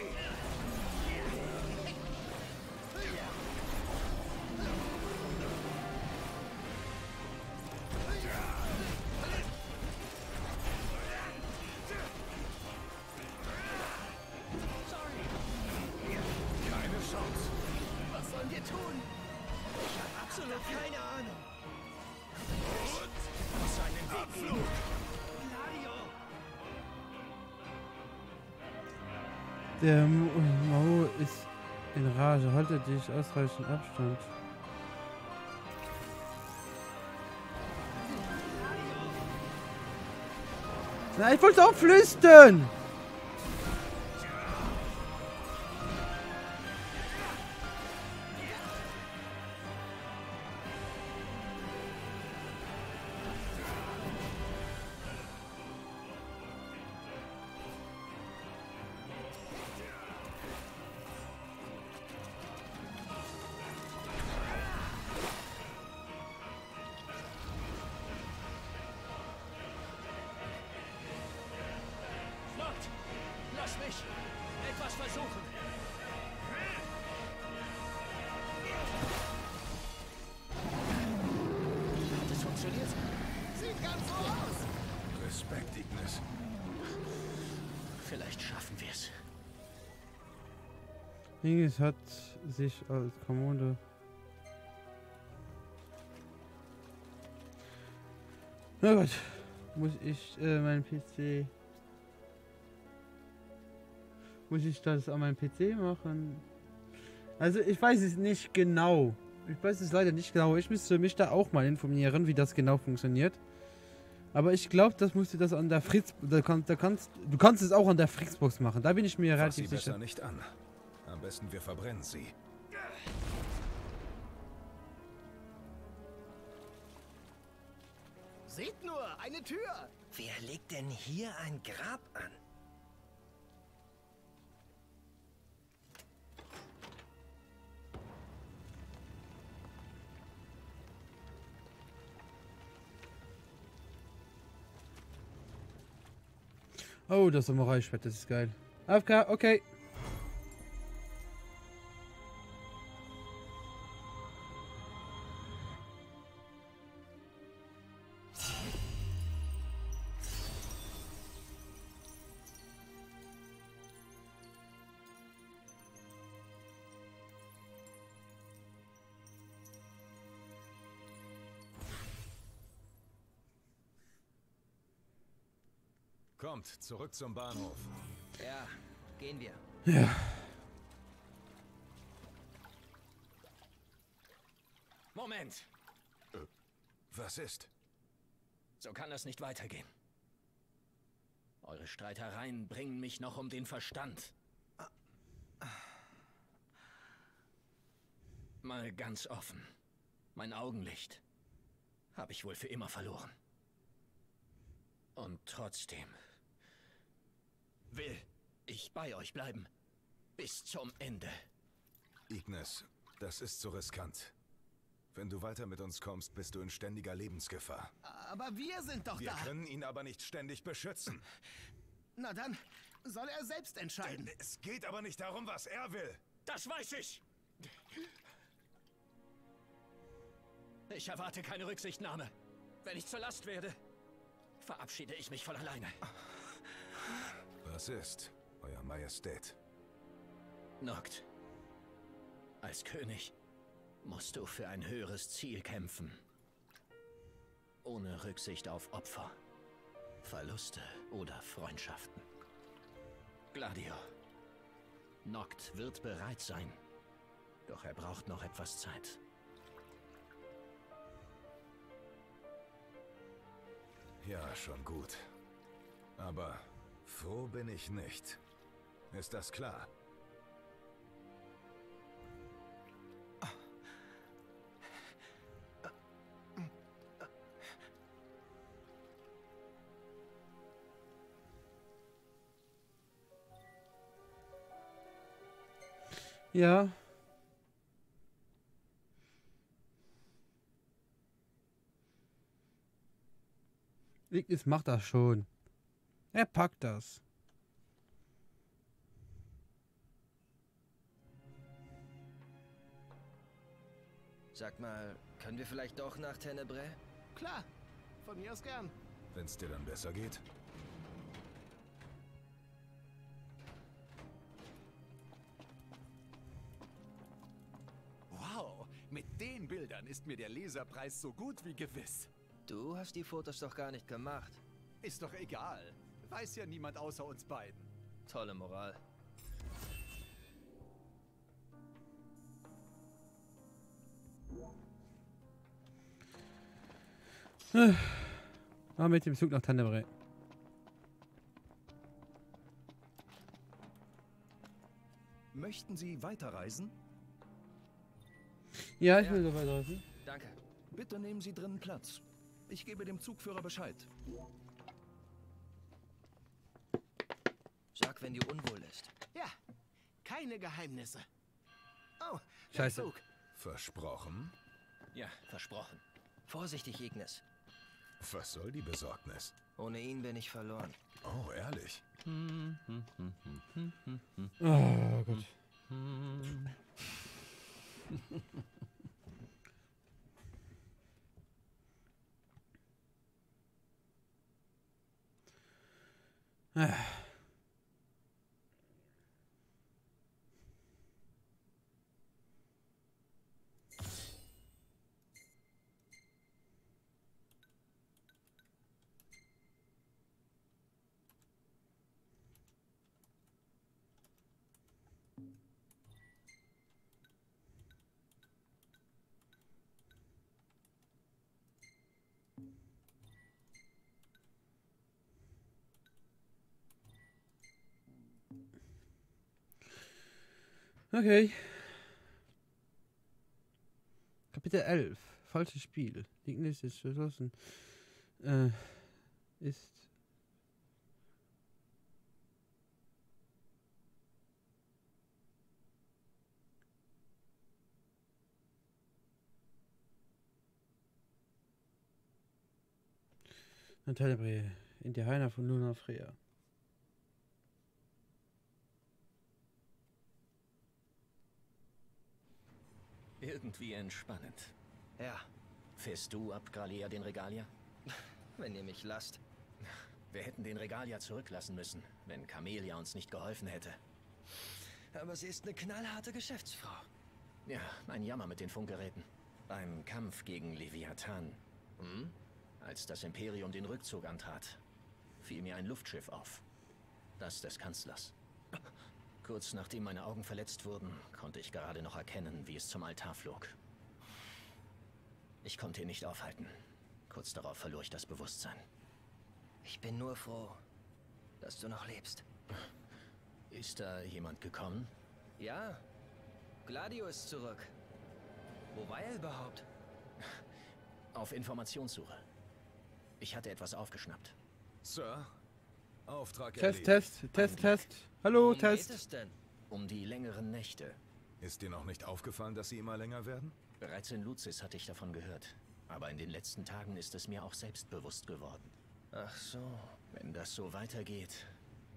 Keine Chance. Was sollen wir tun? Ich habe absolut keine Ahnung. Muss seinen Weg gehen. Der Mao ist in Rage. Halte dich ausreichend Abstand. Nein, ich wollte auch flüstern! Lass mich etwas versuchen. Hat es funktioniert? Respekt, Ignis. Vielleicht schaffen wir es. Ignis hat sich als Kommode. Na gut. Muss ich meinen PC. Muss ich das an meinem PC machen? Also ich weiß es nicht genau. Ich weiß es leider nicht genau. Ich müsste mich da auch mal informieren, wie das genau funktioniert. Aber ich glaube, das musst du das an der Fritz. Du kannst es auch an der Fritzbox machen. Da bin ich mir Fass sie relativ sicher. besser nicht an. Am besten wir verbrennen sie. Seht nur, eine Tür! Wer legt denn hier ein Grab an? Oh, das Samurai-Schwert, das ist geil. AFK, okay. Kommt, zurück zum Bahnhof. Ja, gehen wir. Ja. Moment! Was ist? So kann das nicht weitergehen. Eure Streitereien bringen mich noch um den Verstand. Mal ganz offen. Mein Augenlicht habe ich wohl für immer verloren. Und trotzdem will ich bei euch bleiben. Bis zum Ende. Ignis, das ist so riskant. Wenn du weiter mit uns kommst, bist du in ständiger Lebensgefahr. Aber wir sind doch Wir da. können ihn aber nicht ständig beschützen. Na dann soll er selbst entscheiden. Es geht aber nicht darum, was er will. Das weiß ich! Ich erwarte keine Rücksichtnahme. Wenn ich zur Last werde, verabschiede ich mich von alleine. Was ist, Euer Majestät? Noct, als König musst du für ein höheres Ziel kämpfen. Ohne Rücksicht auf Opfer, Verluste oder Freundschaften. Gladio, Noct wird bereit sein. Doch er braucht noch etwas Zeit. Ja, schon gut. Aber froh bin ich nicht. Ist das klar? Ja. Ignis macht das schon. Er packt das. Sag mal, können wir vielleicht doch nach Tenebrae? Klar, von mir aus gern. Wenn es dir dann besser geht? Wow, mit den Bildern ist mir der Leserpreis so gut wie gewiss. Du hast die Fotos doch gar nicht gemacht. Ist doch egal. Weiß ja niemand außer uns beiden. Tolle Moral. Mit dem Zug nach Tenebrae. Möchten Sie weiterreisen? Ja, ich will so weiterreisen. Danke. Bitte nehmen Sie drinnen Platz. Ich gebe dem Zugführer Bescheid. Sag, wenn dir unwohl ist. Ja, keine Geheimnisse. Oh, der Scheiße. Zug. Versprochen? Ja, versprochen. Vorsichtig, Ignis. Was soll die Besorgnis? Ohne ihn bin ich verloren. Oh, ehrlich? Oh Gott. Okay. Kapitel 11. Falsches Spiel. Die Liste ist verschlossen. Ist... Natalie in die Heiner von Luna Freya. Irgendwie entspannend. Ja, Fährst du ab Gralia den Regalier? wenn ihr mich lasst. Wir hätten den Regalier zurücklassen müssen, wenn Camelia uns nicht geholfen hätte. Aber sie ist eine knallharte Geschäftsfrau. Ja, ein Jammer mit den Funkgeräten. Beim Kampf gegen Leviathan, als das Imperium den Rückzug antrat, fiel mir ein Luftschiff auf. Das des Kanzlers. Kurz nachdem meine Augen verletzt wurden, konnte ich gerade noch erkennen, wie es zum Altar flog. Ich konnte ihn nicht aufhalten. Kurz darauf verlor ich das Bewusstsein. Ich bin nur froh, dass du noch lebst. Ist da jemand gekommen? Ja, Gladio ist zurück. Wo war er überhaupt? Auf Informationssuche. Ich hatte etwas aufgeschnappt. Sir, Auftrag Test, erledigt. Test. Hallo, Worum Test. geht es denn? Um die längeren Nächte. Ist dir noch nicht aufgefallen, dass sie immer länger werden? Bereits in Luzis hatte ich davon gehört. Aber in den letzten Tagen ist es mir auch selbstbewusst geworden. Ach so. Wenn das so weitergeht,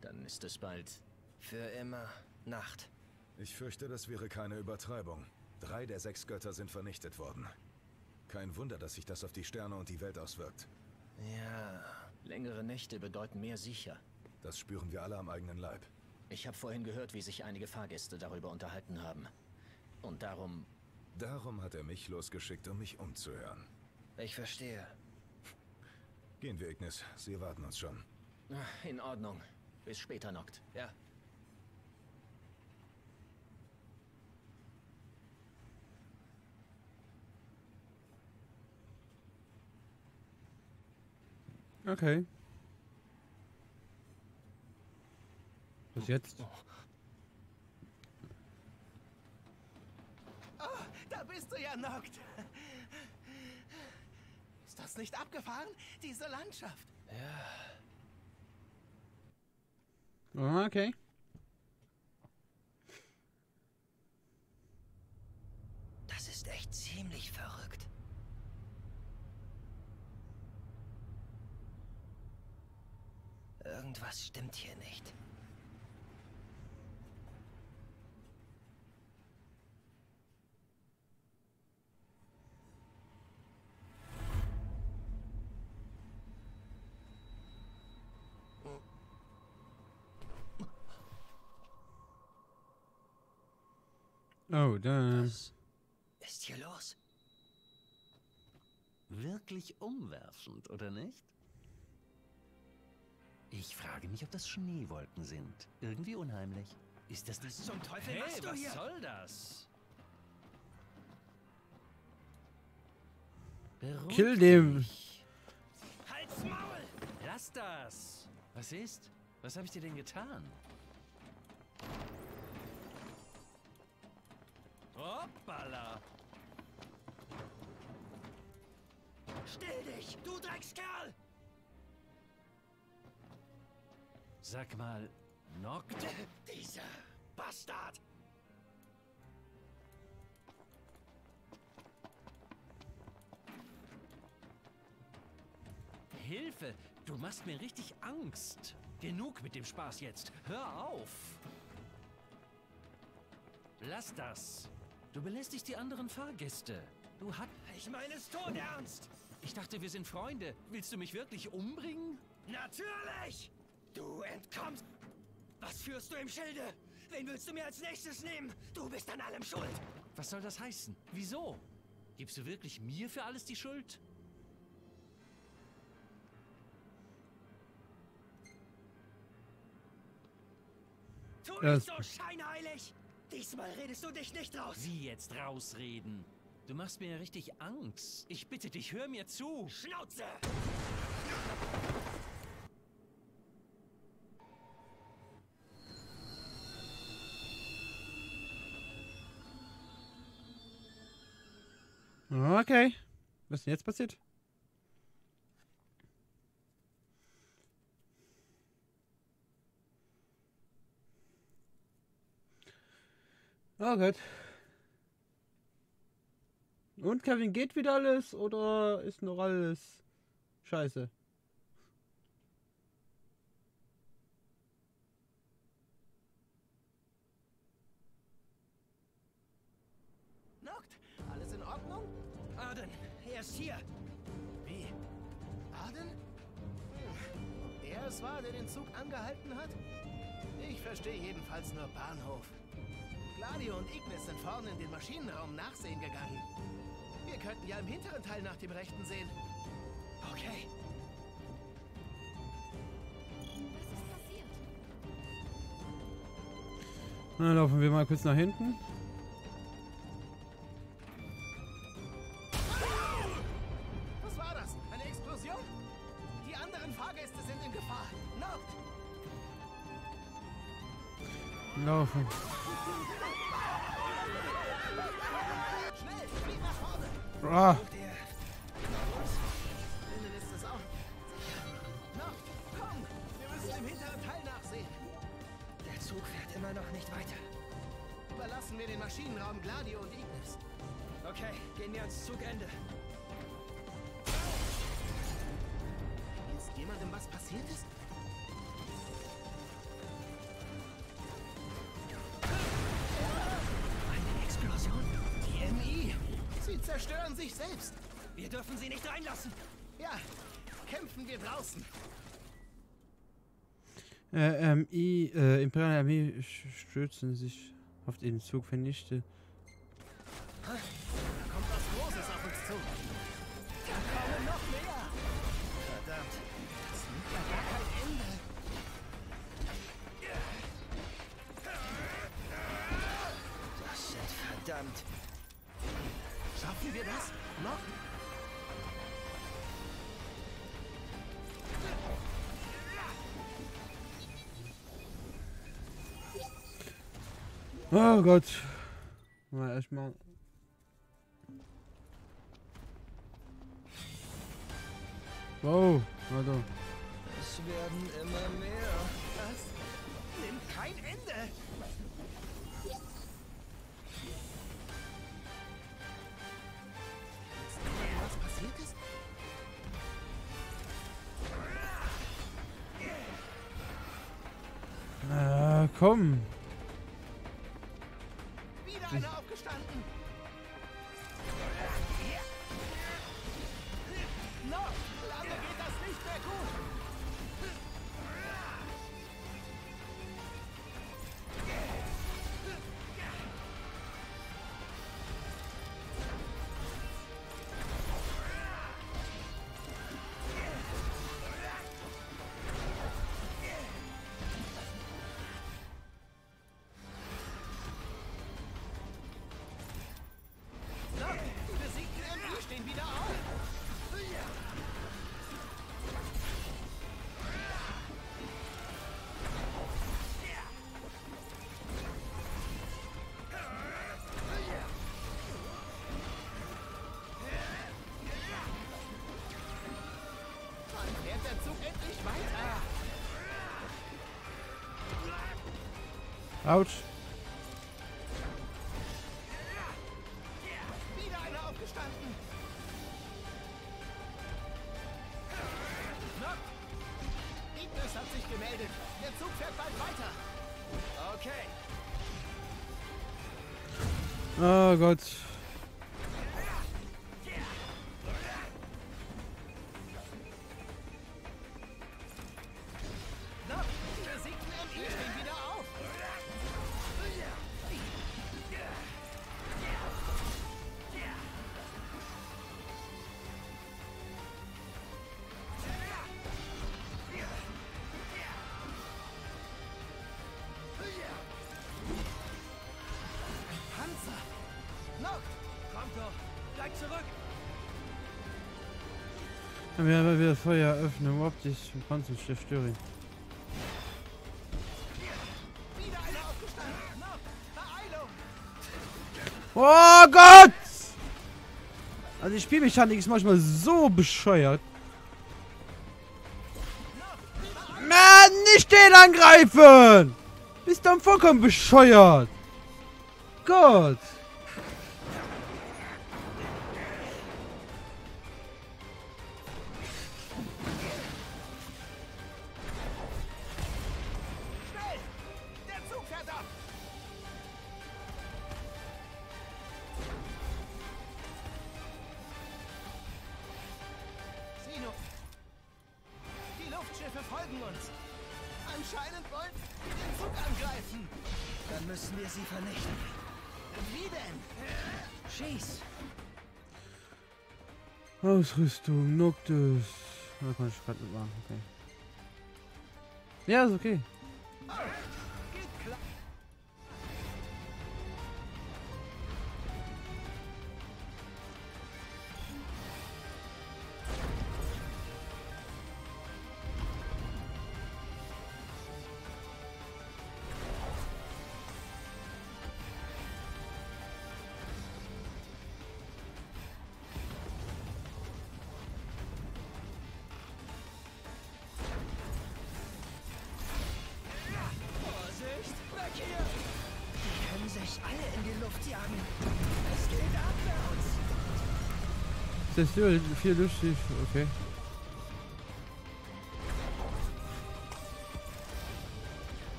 dann ist es bald... Für immer Nacht. Ich fürchte, das wäre keine Übertreibung. 3 der 6 Götter sind vernichtet worden. Kein Wunder, dass sich das auf die Sterne und die Welt auswirkt. Ja. Längere Nächte bedeuten mehr sicher. Das spüren wir alle am eigenen Leib. Ich habe vorhin gehört, wie sich einige Fahrgäste darüber unterhalten haben. Und darum... Darum hat er mich losgeschickt, um mich umzuhören. Ich verstehe. Gehen wir, Ignis. Sie erwarten uns schon. In Ordnung. Bis später, Noct. Ja. Okay. Was jetzt? Oh, da bist du ja, Noct. Ist das nicht abgefahren? Diese Landschaft. Oh, okay. Das ist echt ziemlich verrückt. Irgendwas stimmt hier nicht. Oh, da. Was ist hier los? Wirklich umwerfend, oder nicht? Ich frage mich, ob das Schneewolken sind. Irgendwie unheimlich. Ist das nicht... Zum Teufel machst du hier? Was soll das? Beruhig Kill dem. dich. Halt's Maul! Lass das! Was ist? Was habe ich dir denn getan? Hoppala! Still dich, du Dreckskerl! Sag mal, Noct? Dieser Bastard! Hilfe! Du machst mir richtig Angst. Genug mit dem Spaß jetzt. Hör auf! Lass das. Du belästigst die anderen Fahrgäste. Du hast... Ich meine es todernst! Ich dachte, wir sind Freunde. Willst du mich wirklich umbringen? Natürlich! Du entkommst! Was führst du im Schilde? Wen willst du mir als nächstes nehmen? Du bist an allem schuld! Was soll das heißen? Wieso? Gibst du wirklich mir für alles die Schuld? Tu nicht so scheinheilig! Diesmal redest du dich nicht raus! Wie jetzt rausreden? Du machst mir ja richtig Angst. Ich bitte dich, hör mir zu. Schnauze! Okay. Was ist denn jetzt passiert? Oh Gott. Und Kevin, geht wieder alles oder ist noch alles scheiße? Noct, alles in Ordnung? Arden, er ist hier! Wie? Arden? Er es war, der den Zug angehalten hat? Ich verstehe jedenfalls nur Bahnhof. Gladio und Ignis sind vorne in den Maschinenraum nachsehen gegangen. Wir könnten ja im hinteren Teil nach dem Rechten sehen. Okay. Was ist passiert? Dann laufen wir mal kurz nach hinten. Was war das? Eine Explosion? Die anderen Fahrgäste sind in Gefahr. Noct! Laufen. Schnell, flieg nach vorne! Ah. Innen ist es auch. Noct, komm! Wir müssen im hinteren Teil nachsehen. Der Zug fährt immer noch nicht weiter. Überlassen wir den Maschinenraum Gladio und Ignis. Okay, gehen wir ans Zugende. Ist jemandem was passiert ist? Eine Explosion? Die MI! Sie zerstören sich selbst! Wir dürfen sie nicht reinlassen! Ja, kämpfen wir draußen! Imperiale Armee stürzen sich auf den Zug vernichtet. Da kommt was Großes auf uns zu. Da kommen noch mehr! Verdammt, das nimmt ja gar kein Ende. Das sind verdammt. Schaffen wir das? Noch? Oh Gott. Mal erstmal. Wow, warte. Es werden immer mehr. Das nimmt kein Ende. Was passiert ist? Komm. Wieder einer aufgestanden. Noch lange geht das nicht mehr gut. Die besiegten MI stehen wieder auf. Wann fährt der Zug endlich weiter? Autsch. Wieder einer aufgestanden. Noct! Ignis hat sich gemeldet. Der Zug fährt bald weiter. Okay. Oh Gott. Noct! Wir haben wieder Feuer öffnen, optisch und Panzer zerstören. Oh Gott! Also die Spielmechanik ist manchmal so bescheuert. Mann, nicht den angreifen! Bist dann vollkommen bescheuert. Gott! Folgen uns. Anscheinend wollen sie den Zug angreifen. Dann müssen wir sie vernichten. Wie denn? Schieß. Ausrüstung, Noctis. Da kann ich gerade nicht machen, okay. Ja, ist okay. Alle in die Luft jagen. Es geht abwärts. Das ist viel lustig, okay.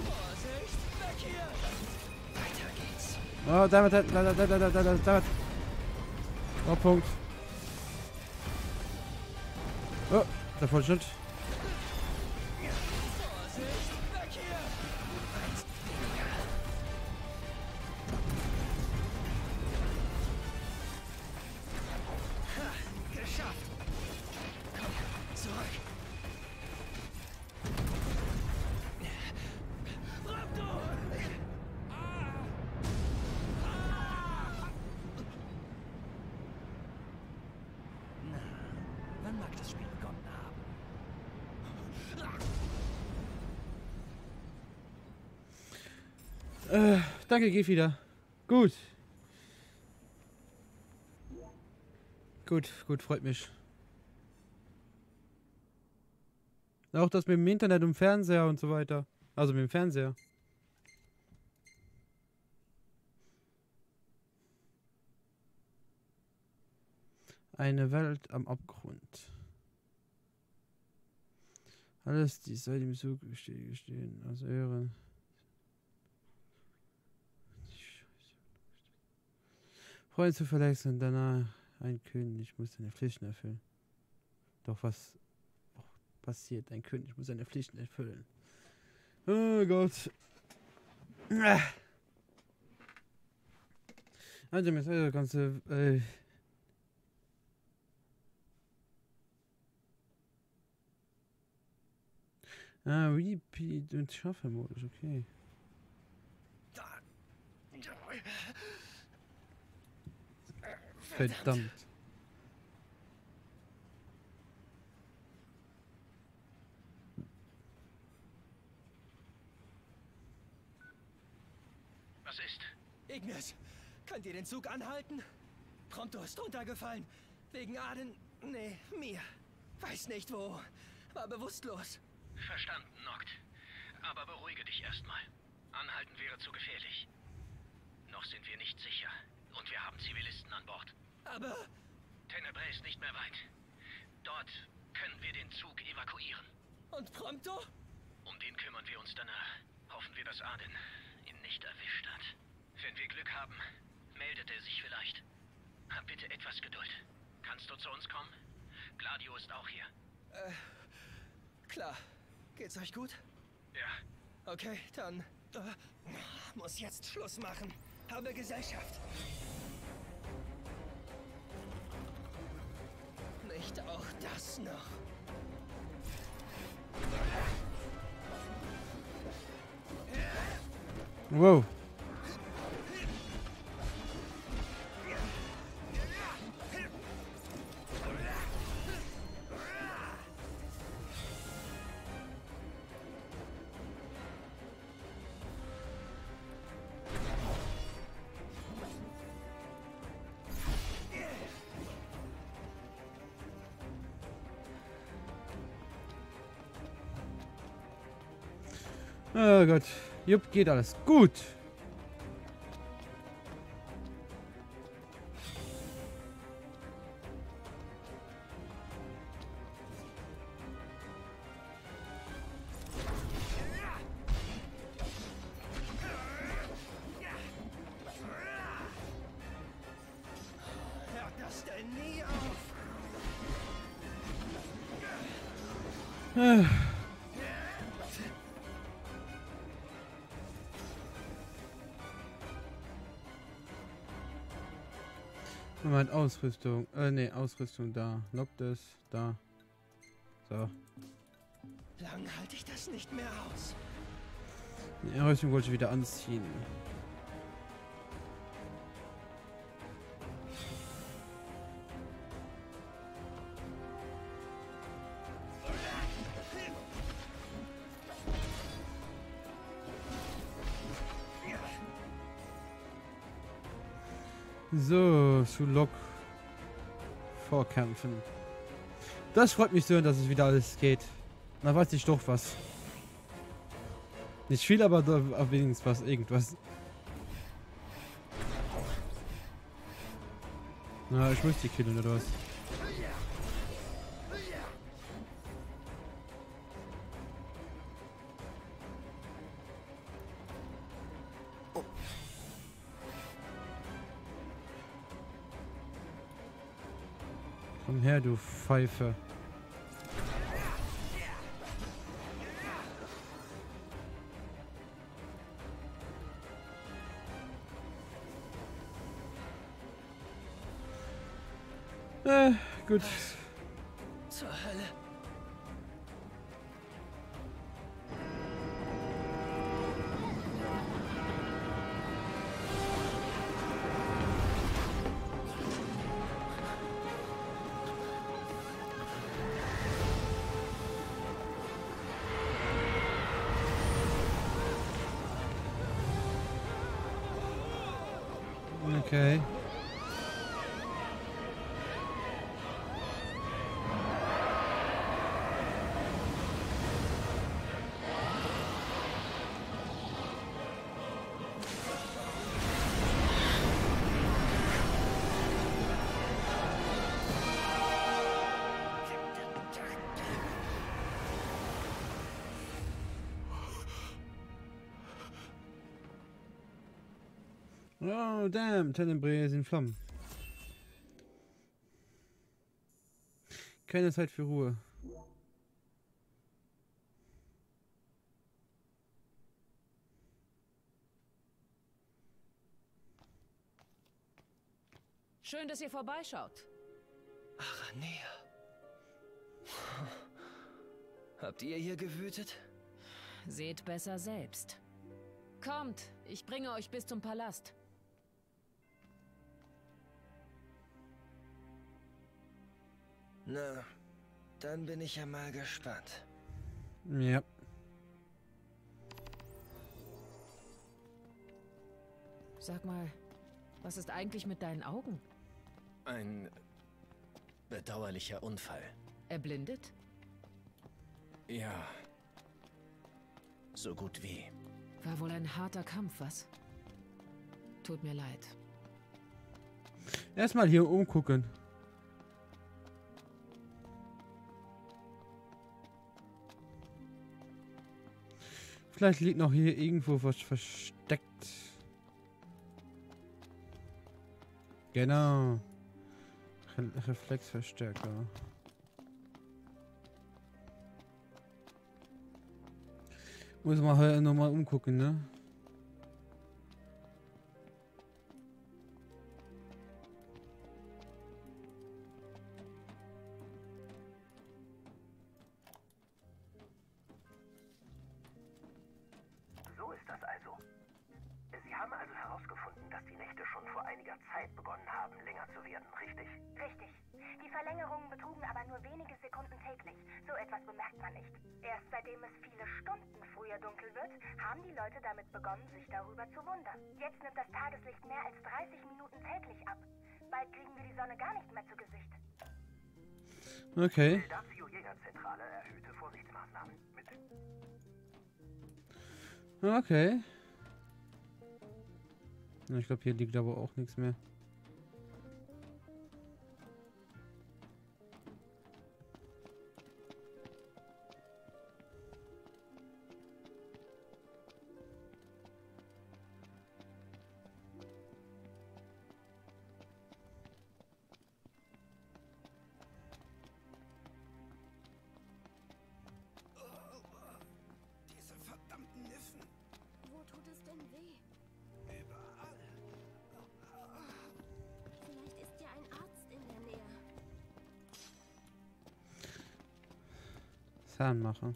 Vorsicht, weg hier. Weiter geht's. Oh, damit. Oh, Punkt. Oh, der Fortschritt. Wann mag das Spiel begonnen haben? Danke, geh wieder. Gut. Gut, freut mich. Auch das mit dem Internet und Fernseher und so weiter. Also mit dem Fernseher. Eine Welt am Abgrund. Alles, die seit dem Zug gestehen, aus Ehren. Freunde zu verletzen und danach ein König muss seine Pflichten erfüllen. Doch was passiert? Ein König muss seine Pflichten erfüllen. Oh Gott. Also mit der ganze Repeat und Schaffenmodus, okay. Verdammt. Was ist? Ignis, könnt ihr den Zug anhalten? Prompto ist runtergefallen. Wegen Aden... Nee, mir. Weiß nicht wo. War bewusstlos. Verstanden, Noct. Aber beruhige dich erstmal. Anhalten wäre zu gefährlich. Noch sind wir nicht sicher. Und wir haben Zivilisten an Bord. Aber... Tenebrae ist nicht mehr weit. Dort können wir den Zug evakuieren. Und Prompto? Um den kümmern wir uns danach. Hoffen wir, dass Aden ihn nicht erwischt hat. Wenn wir Glück haben, meldet er sich vielleicht. Hab bitte etwas Geduld. Kannst du zu uns kommen? Gladio ist auch hier. Klar. Geht's euch gut? Ja. Okay, dann... muss jetzt Schluss machen. Habe Gesellschaft. Nicht auch das noch. Wow. Oh Gott. Jupp, geht alles gut. Hört das denn nie auf? Moment, Ausrüstung. Ne, Ausrüstung da. Lockt es. Da. So. Lang halte ich das nicht mehr aus. Die Ausrüstung wollte ich wieder anziehen. So, zu Lok vorkämpfen. Das freut mich so, dass es wieder alles geht. Na, weiß ich doch was. Nicht viel, aber wenigstens was, irgendwas. Na, ich muss die killen, oder was? Komm her, du Pfeife. Gut. Zur Hölle. Okay. Oh, damn, Tenebrae sind Flammen. Keine Zeit für Ruhe. Schön, dass ihr vorbeischaut. Aranea. Habt ihr hier gewütet? Seht besser selbst. Kommt, ich bringe euch bis zum Palast. Na, dann bin ich ja mal gespannt. Ja. Sag mal, was ist eigentlich mit deinen Augen? Ein bedauerlicher Unfall. Erblindet? Ja. So gut wie. War wohl ein harter Kampf, was? Tut mir leid. Erstmal hier umgucken. Vielleicht liegt noch hier irgendwo was versteckt. Genau. Reflexverstärker. Muss man halt nochmal umgucken, ne? So ist das also. Sie haben also herausgefunden, dass die Nächte schon vor einiger Zeit begonnen haben, länger zu werden, richtig? Richtig. Die Verlängerungen betrugen aber nur wenige Sekunden täglich. So etwas bemerkt man nicht. Erst seitdem es viele Stunden früher dunkel wird, haben die Leute damit begonnen, sich darüber zu wundern. Jetzt nimmt das Tageslicht mehr als 30 Minuten täglich ab. Bald kriegen wir die Sonne gar nicht mehr zu Gesicht. Okay. Dazio Jägerzentrale erhöhte Vorsichtsmaßnahmen mit. Okay. Na, ich glaube, hier liegt aber auch nichts mehr. Diese verdammten Niffen. Wo tut es denn weh? Überall. Vielleicht ist ja ein Arzt in der Nähe. Zahnmacher.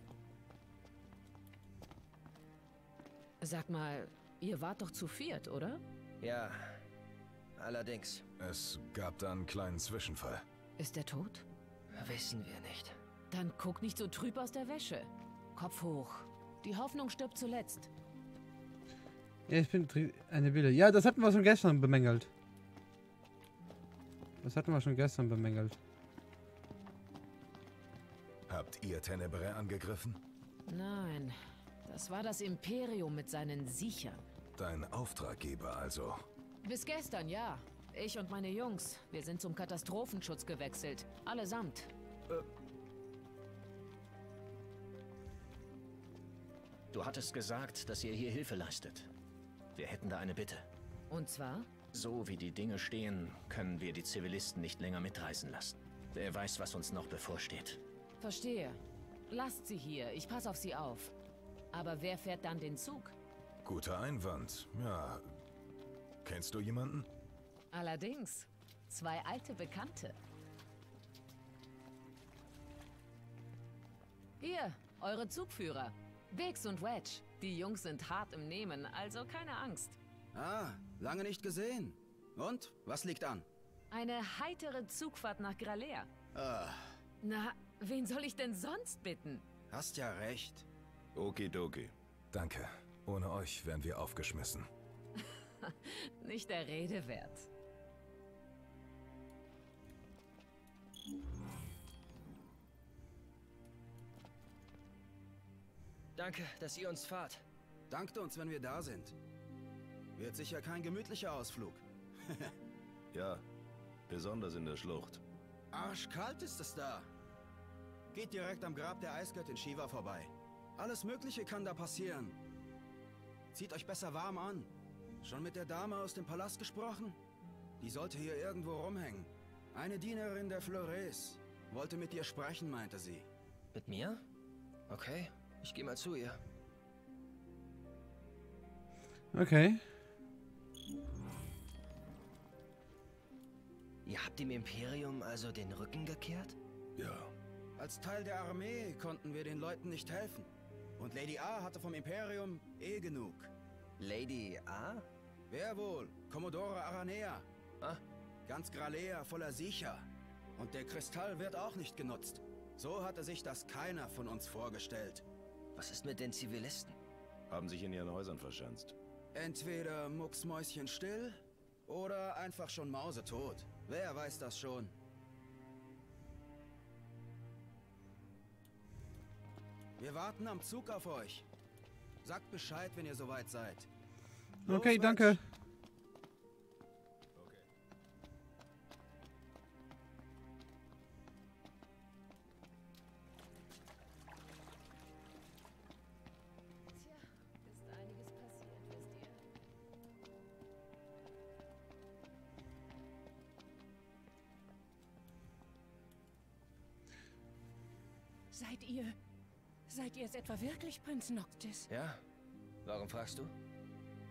Sag mal, ihr wart doch zu viert, oder? Ja, allerdings. Es gab da einen kleinen Zwischenfall. Ist er tot? Wissen wir nicht. Dann guck nicht so trüb aus der Wäsche. Kopf hoch. Die Hoffnung stirbt zuletzt. Ja, ich bin eine Wille. Ja, das hatten wir schon gestern bemängelt. Habt ihr Tenebrae angegriffen? Nein, das war das Imperium mit seinen Siechern. Dein Auftraggeber also. Bis gestern, ja. Ich und meine Jungs, wir sind zum Katastrophenschutz gewechselt. Allesamt. Du hattest gesagt, dass ihr hier Hilfe leistet. Wir hätten da eine Bitte. Und zwar? So wie die Dinge stehen, können wir die Zivilisten nicht länger mitreisen lassen. Wer weiß, was uns noch bevorsteht. Verstehe. Lasst sie hier, ich passe auf sie auf. Aber wer fährt dann den Zug? Guter Einwand. Ja. Kennst du jemanden? Allerdings. 2 alte Bekannte. Hier, eure Zugführer. Biggs und Wedge. Die Jungs sind hart im Nehmen, also keine Angst. Ah, lange nicht gesehen. Und, was liegt an? Eine heitere Zugfahrt nach Gralea. Ah. Na, wen soll ich denn sonst bitten? Hast ja recht. Okidoki. Danke. Ohne euch wären wir aufgeschmissen. Nicht der Rede wert. Danke, dass ihr uns fahrt. Dankt uns, wenn wir da sind. Wird sicher kein gemütlicher Ausflug. Ja, besonders in der Schlucht. Arschkalt ist es da. Geht direkt am Grab der Eisgöttin Shiva vorbei. Alles Mögliche kann da passieren. Zieht euch besser warm an. Schon mit der Dame aus dem Palast gesprochen? Die sollte hier irgendwo rumhängen. Eine Dienerin der Flores. Wollte mit dir sprechen, meinte sie. Mit mir? Okay, ich gehe mal zu ihr. Okay. Ihr habt dem Imperium also den Rücken gekehrt? Ja. Als Teil der Armee konnten wir den Leuten nicht helfen. Und Lady A hatte vom Imperium genug. Lady A? Wer wohl? Commodore Aranea. Ah. Ganz Gralea voller Siecher. Und der Kristall wird auch nicht genutzt. So hatte sich das keiner von uns vorgestellt. Was ist mit den Zivilisten? Haben sich in ihren Häusern verschanzt. Entweder mucksmäuschenstill oder einfach schon mausetot. Wer weiß das schon? Wir warten am Zug auf euch. Sagt Bescheid, wenn ihr soweit seid. Okay, danke. Ist einiges passiert, wisst ihr? Seid ihr es etwa wirklich, Prinz Noctis? Ja? Warum fragst du?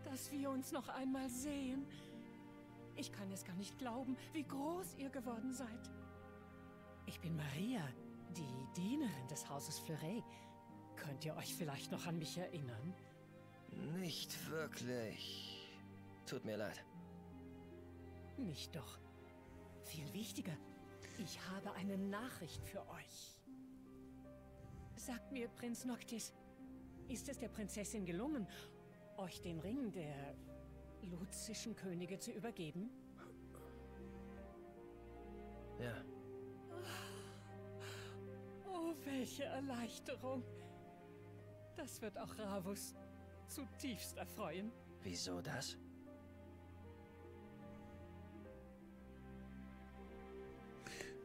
Dass wir uns noch einmal sehen. Ich kann es gar nicht glauben, wie groß ihr geworden seid. Ich bin Maria, die Dienerin des Hauses Fleuret. Könnt ihr euch vielleicht noch an mich erinnern? Nicht wirklich. Tut mir leid. Nicht doch. Viel wichtiger. Ich habe eine Nachricht für euch. Sagt mir, Prinz Noctis, ist es der Prinzessin gelungen, euch den Ring der luzischen Könige zu übergeben? Ja. Oh, welche Erleichterung. Das wird auch Ravus zutiefst erfreuen. Wieso das?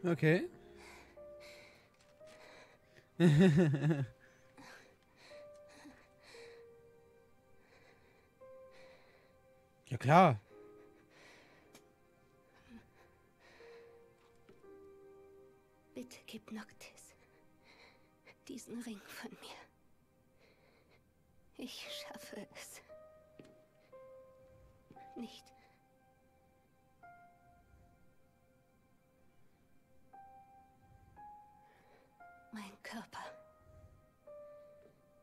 Okay. Ja klar. Bitte gib Noctis diesen Ring von mir. Ich schaffe es nicht. Mein Körper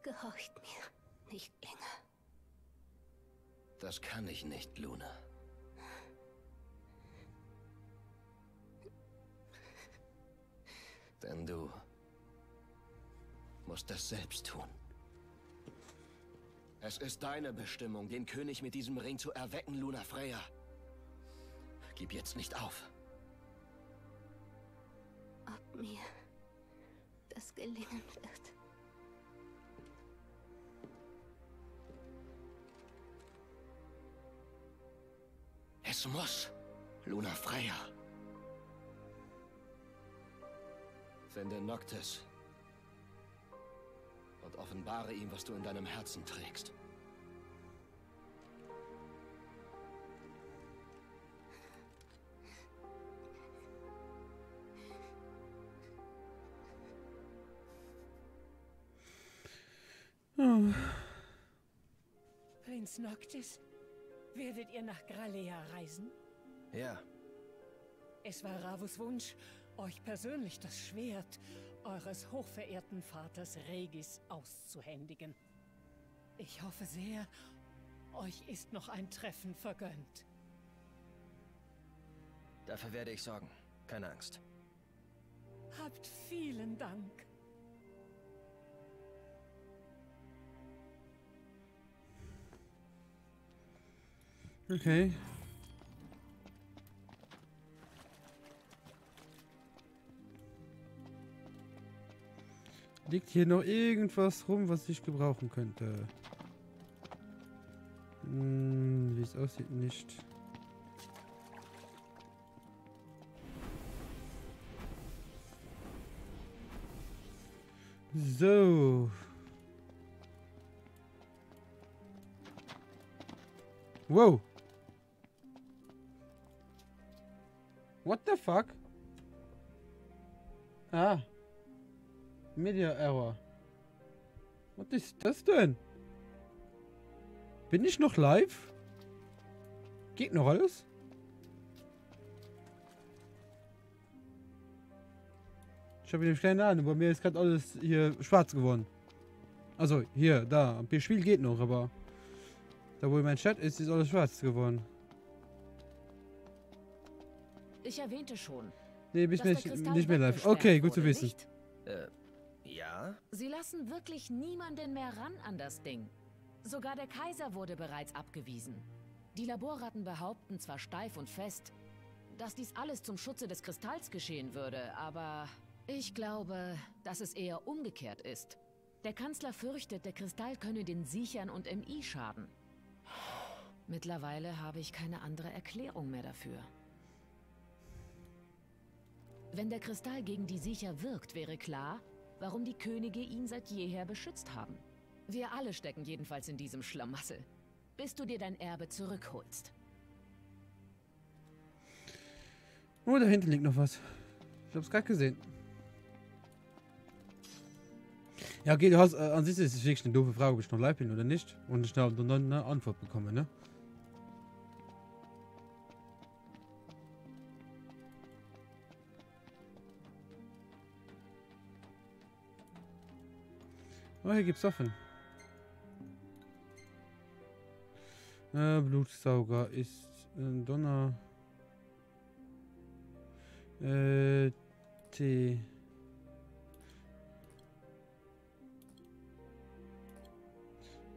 gehorcht mir nicht länger. Das kann ich nicht, Luna. Denn du musst das selbst tun. Es ist deine Bestimmung, den König mit diesem Ring zu erwecken, Luna Freya. Gib jetzt nicht auf. Ob mir das gelingen wird. Es muss, Luna Freya. Finde Noctis und offenbare ihm, was du in deinem Herzen trägst. Prinz Noctis, werdet ihr nach Gralea reisen? Ja. Es war Ravus Wunsch, euch persönlich das Schwert eures hochverehrten Vaters Regis auszuhändigen. Ich hoffe sehr, euch ist noch ein Treffen vergönnt. Dafür werde ich sorgen. Keine Angst. Habt vielen Dank. Okay. Liegt hier noch irgendwas rum, was ich gebrauchen könnte? Wie es aussieht, nicht. So. Wow. What the fuck? Ah. Media Error. Was ist das denn? Bin ich noch live? Geht noch alles? Ich habe nämlich keine Ahnung, bei mir ist gerade alles hier schwarz geworden. Also hier, da. Das Spiel geht noch, aber da wo mein Chat ist, ist alles schwarz geworden. Ich erwähnte schon. Nee, bist nicht mehr live. Okay, gut zu wissen. Ja? Sie lassen wirklich niemanden mehr ran an das Ding. Sogar der Kaiser wurde bereits abgewiesen. Die Laborratten behaupten zwar steif und fest, dass dies alles zum Schutze des Kristalls geschehen würde, aber ich glaube, dass es eher umgekehrt ist. Der Kanzler fürchtet, der Kristall könne den Siechern und MI schaden. Mittlerweile habe ich keine andere Erklärung mehr dafür. Wenn der Kristall gegen die Siecher wirkt, wäre klar, warum die Könige ihn seit jeher beschützt haben. Wir alle stecken jedenfalls in diesem Schlamassel, bis du dir dein Erbe zurückholst. Oh, da hinten liegt noch was. Ich hab's gerade gesehen. Ja, okay, du hast, an sich ist es wirklich eine doofe Frage, ob ich noch live bin oder nicht. Und ich habe dann eine Antwort bekommen, ne? Oh, hier gibt's offen. Blutsauger ist Donner. T.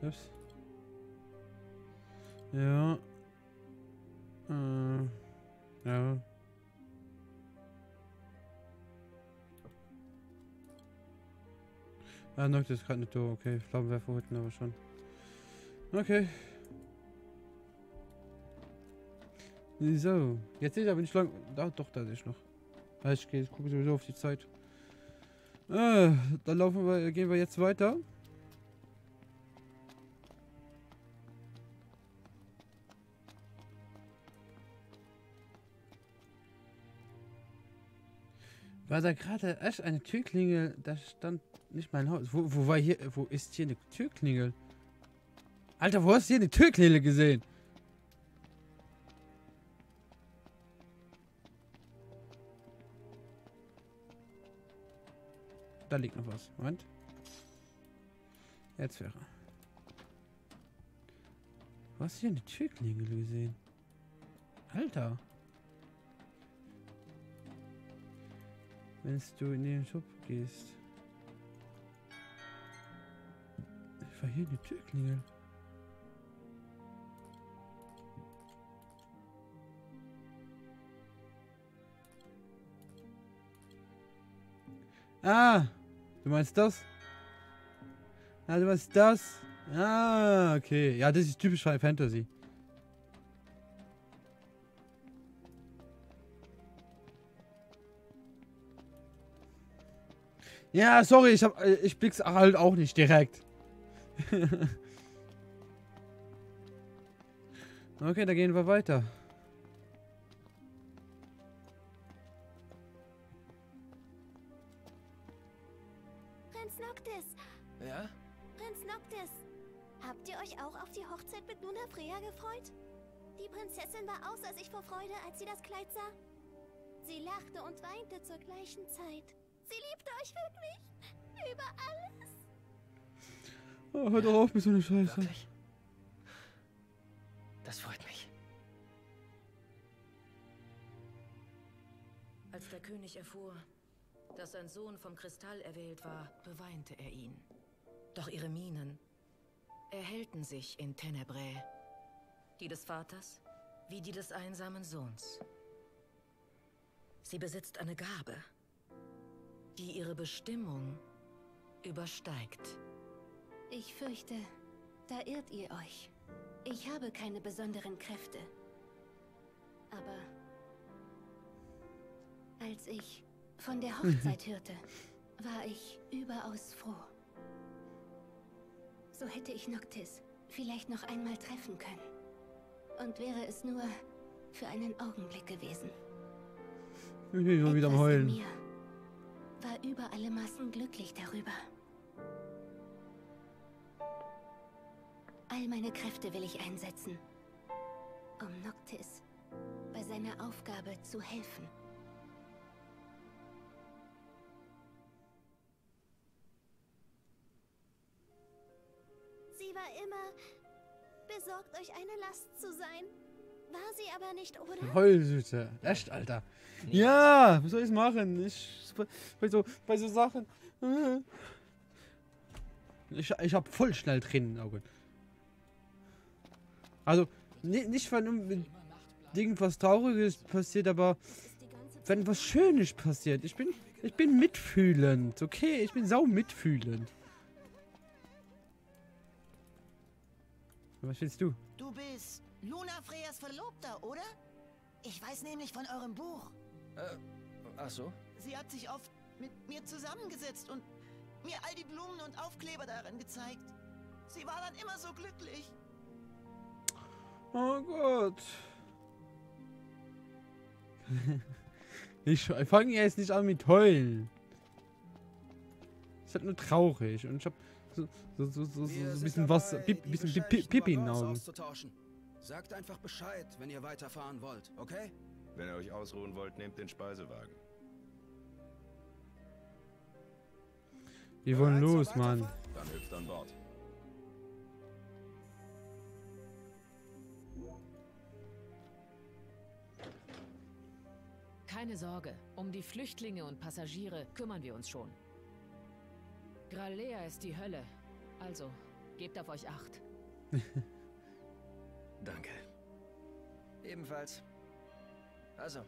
Ups. Ja. Ja. Ah, Noctis ist gerade nicht da. Okay, Flammenwerfer heute aber schon. Okay. So, jetzt seht ihr, wenn ich lang... Da, doch, da sehe ich noch. Ich gucke sowieso auf die Zeit. Dann gehen wir jetzt weiter. War da gerade echt eine Türklingel? Da stand nicht mein Haus. Wo war hier? Wo ist hier eine Türklingel? Alter, wo hast du hier eine Türklingel gesehen? Da liegt noch was. Moment. Jetzt wäre. Wo hast du hier eine Türklingel gesehen? Alter. Wenn du in den Shop gehst. War hier eine Türklingel? Ah! Du meinst das? Ah, du meinst das? Ah, okay. Ja, das ist typisch Final Fantasy. Ja, sorry, ich blick's halt auch nicht direkt. Okay, da gehen wir weiter. Prinz Noctis! Ja? Prinz Noctis! Habt ihr euch auch auf die Hochzeit mit Luna Freya gefreut? Die Prinzessin war außer sich vor Freude, als sie das Kleid sah. Sie lachte und weinte zur gleichen Zeit. Sie liebte euch wirklich. Über alles. Oh, hör doch auf mit so einer Scheiße. Wirklich? Das freut mich. Als der König erfuhr, dass sein Sohn vom Kristall erwählt war, beweinte er ihn. Doch ihre Mienen erhellten sich in Tenebrae, die des Vaters wie die des einsamen Sohns. Sie besitzt eine Gabe, die ihre Bestimmung übersteigt. Ich fürchte, da irrt ihr euch. Ich habe keine besonderen Kräfte. Aber als ich von der Hochzeit hörte, war ich überaus froh. So hätte ich Noctis vielleicht noch einmal treffen können. Und wäre es nur für einen Augenblick gewesen. Ich bin schon wieder am Heulen. Mir war über alle Maßen glücklich darüber. All meine Kräfte will ich einsetzen, um Noctis bei seiner Aufgabe zu helfen. Sie war immer besorgt, euch eine Last zu sein. War sie aber nicht, oder? Heulsüße. Echt, Alter. Ja, was soll ich machen? Bei so Sachen. Ich hab voll schnell Tränen in den Augen. Also, nicht wenn irgendwas Trauriges passiert, aber wenn was Schönes passiert. Ich bin mitfühlend, okay? Ich bin sau mitfühlend. Was willst du? Du bist Luna Freyas Verlobter, oder? Ich weiß nämlich von eurem Buch. Ach so? Sie hat sich oft mit mir zusammengesetzt und mir all die Blumen und Aufkleber darin gezeigt. Sie war dann immer so glücklich. Oh Gott. Ich fange jetzt nicht an mit heulen. Ist halt nur traurig und ich hab so ein bisschen Wasser, bisschen Pipi in den Augen. Sagt einfach Bescheid, wenn ihr weiterfahren wollt, okay? Wenn ihr euch ausruhen wollt, nehmt den Speisewagen. Wir wollen los, Mann. Dann hüpft an Bord. Keine Sorge, um die Flüchtlinge und Passagiere kümmern wir uns schon. Gralea ist die Hölle, also gebt auf euch Acht. Danke. Ebenfalls. Also,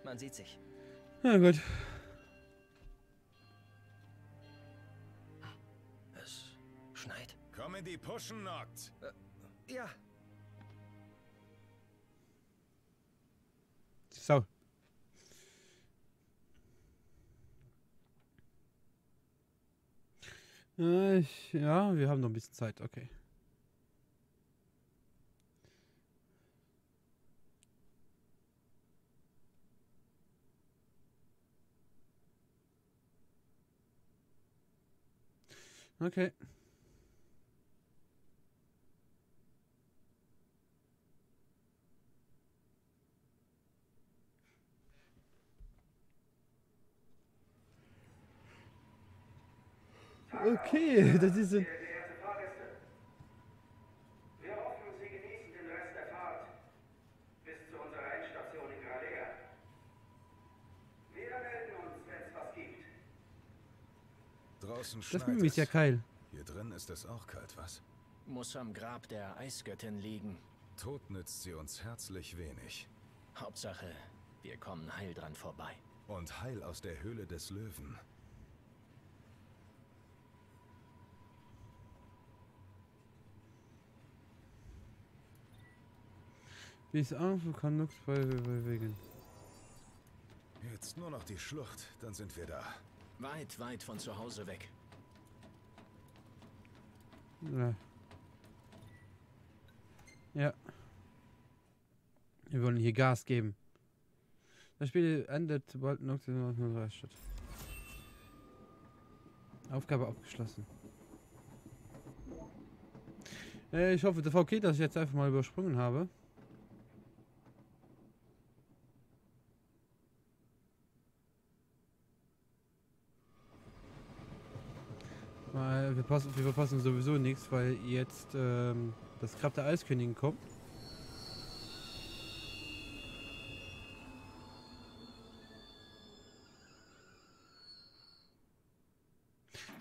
man sieht sich. Ja, gut. Es schneit. Komm in die Puschen, Noct. Ja. So. Ja, wir haben noch ein bisschen Zeit, okay. Okay. Okay, das ist ein... Wir hoffen, Sie genießen den Rest der Fahrt bis zu unserer Endstation in Gradea. Wir melden uns, wenn es was gibt. Draußen Das schneit Mimi ist ja es. geil. Hier drin ist es auch kalt, was? Muss am Grab der Eisgöttin liegen. Tod nützt sie uns herzlich wenig. Hauptsache, wir kommen heil dran vorbei. Und heil aus der Höhle des Löwen. Wie es auch kann nichts bewegen. Jetzt nur noch die Schlucht, dann sind wir da. Weit, weit von zu Hause weg. Ja. Ja. Wir wollen hier Gas geben. Das Spiel endet, sobald noch statt. Aufgabe abgeschlossen. Ich hoffe, der VK, dass ich jetzt einfach mal übersprungen habe. Weil wir verpassen sowieso nichts, weil jetzt das Grab der Eiskönigin kommt.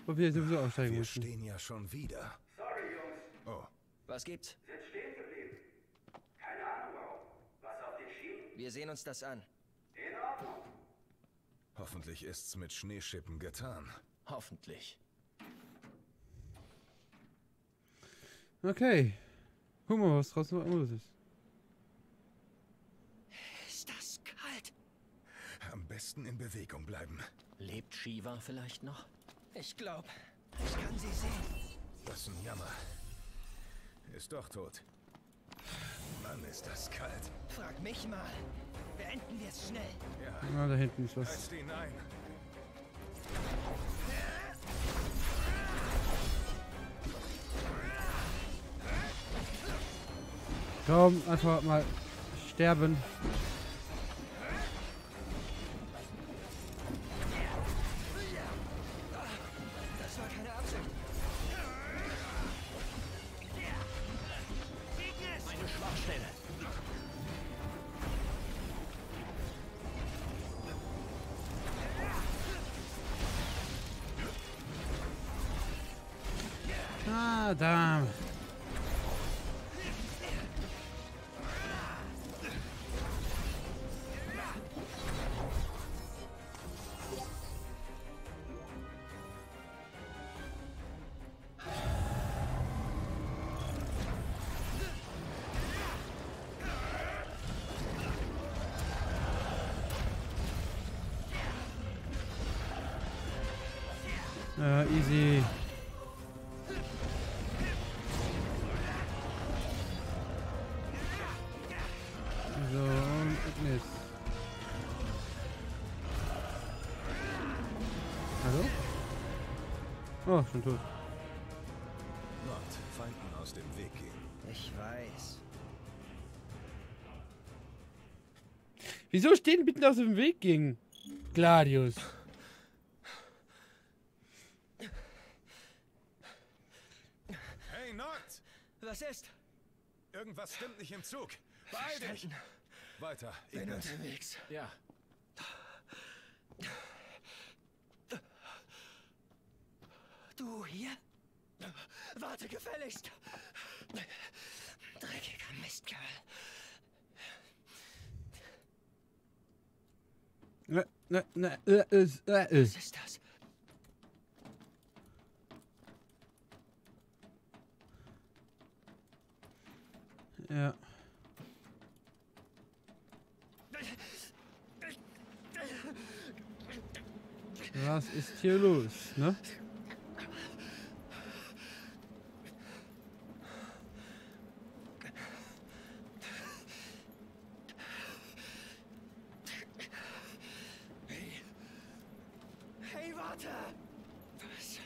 Und wir sowieso aussteigen Wir müssen. stehen ja schon wieder. Sorry, Jungs. Oh. Was gibt's? Sind stehen geblieben. Keine Ahnung warum. Was auf den Schienen? Wir sehen uns das an. In Ordnung. Hoffentlich ist's mit Schneeschippen getan. Hoffentlich. Okay. Guck mal, was draußen los ist. Ist das kalt? Am besten in Bewegung bleiben. Lebt Shiva vielleicht noch? Ich glaube, ich kann sie sehen. Das ist ein Jammer. Ist doch tot. Mann, ist das kalt. Frag mich mal. Beenden wir es schnell. Ja. Na, da hinten ist was. Reißt ihn ein. Komm, einfach mal sterben. Das war keine Absicht. Meine Schwachstelle. Ah, da. Easy. So, und Ignis. Hallo? Oh, schon tot. Nord, Feinden aus dem Weg gehen. Ich weiß. Wieso stehen bitte aus dem Weg ging? Gladius. Hey, Nord! Was ist? Irgendwas stimmt nicht im Zug. Beeil dich! Weiter, Bin Ignis. unterwegs. Ja. Du hier? Warte gefälligst. Dreckiger Mistkerl. Was ist das? Ja. Was ist hier los, ne? Hey, warte! Was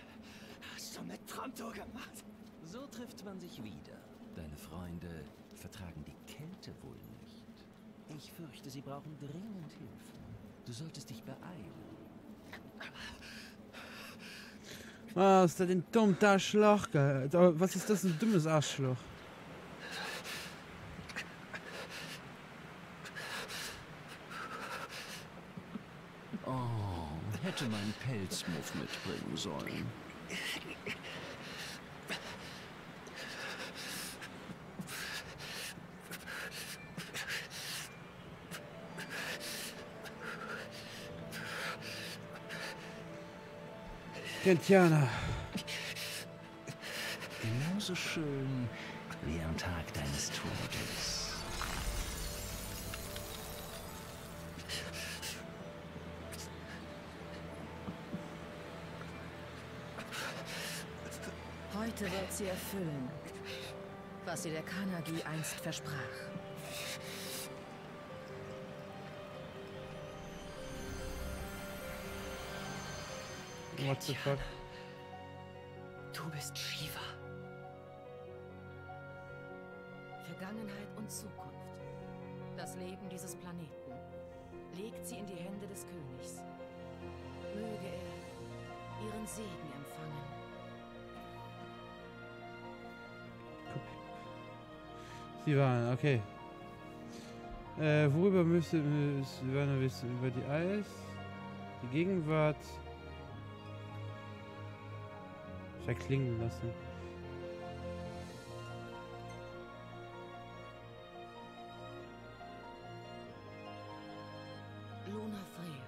hast du mit Trantor gemacht? So trifft man sich wieder. Deine Freunde vertragen die Kälte wohl nicht. Ich fürchte, sie brauchen dringend Hilfe. Du solltest dich beeilen. Was ist das denn dumm Arschloch? Was ist das ein dummes Arschloch? Oh, hätte meinen Pelzmuff mitbringen sollen. Gentiana. Genauso schön wie am Tag deines Todes. Heute wird sie erfüllen, was sie der Kanagi einst versprach. What the fuck? Du bist Shiva. Vergangenheit und Zukunft. Das Leben dieses Planeten. Legt sie in die Hände des Königs. Möge er ihren Segen empfangen. Sie waren, okay. Worüber müssen wir noch wissen? Über die Eis, die Gegenwart. Verklingen lassen. Luna Freya.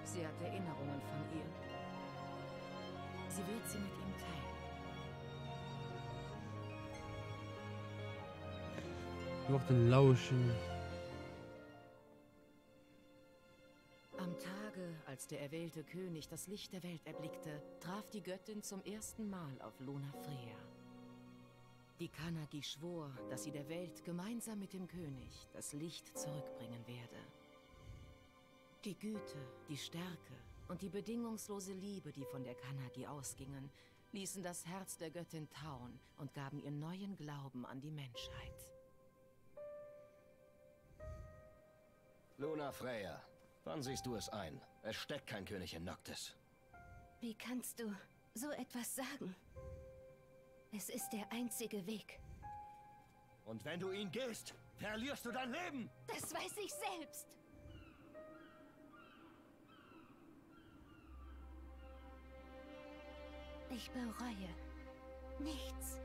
Sie hat Erinnerungen von ihr. Sie wird sie mit ihm teilen. Worten lauschen. Am Tage, als der erwählte König das Licht der Welt erblickte, traf die Göttin zum ersten Mal auf Luna Freya. Die Kanagi schwor, dass sie der Welt gemeinsam mit dem König das Licht zurückbringen werde. Die Güte, die Stärke und die bedingungslose Liebe, die von der Kanagi ausgingen, ließen das Herz der Göttin tauen und gaben ihr neuen Glauben an die Menschheit. Luna Freya, wann siehst du es ein? Es steckt kein König in Noctis. Wie kannst du so etwas sagen? Es ist der einzige Weg. Und wenn du ihn gehst, verlierst du dein Leben! Das weiß ich selbst. Ich bereue nichts.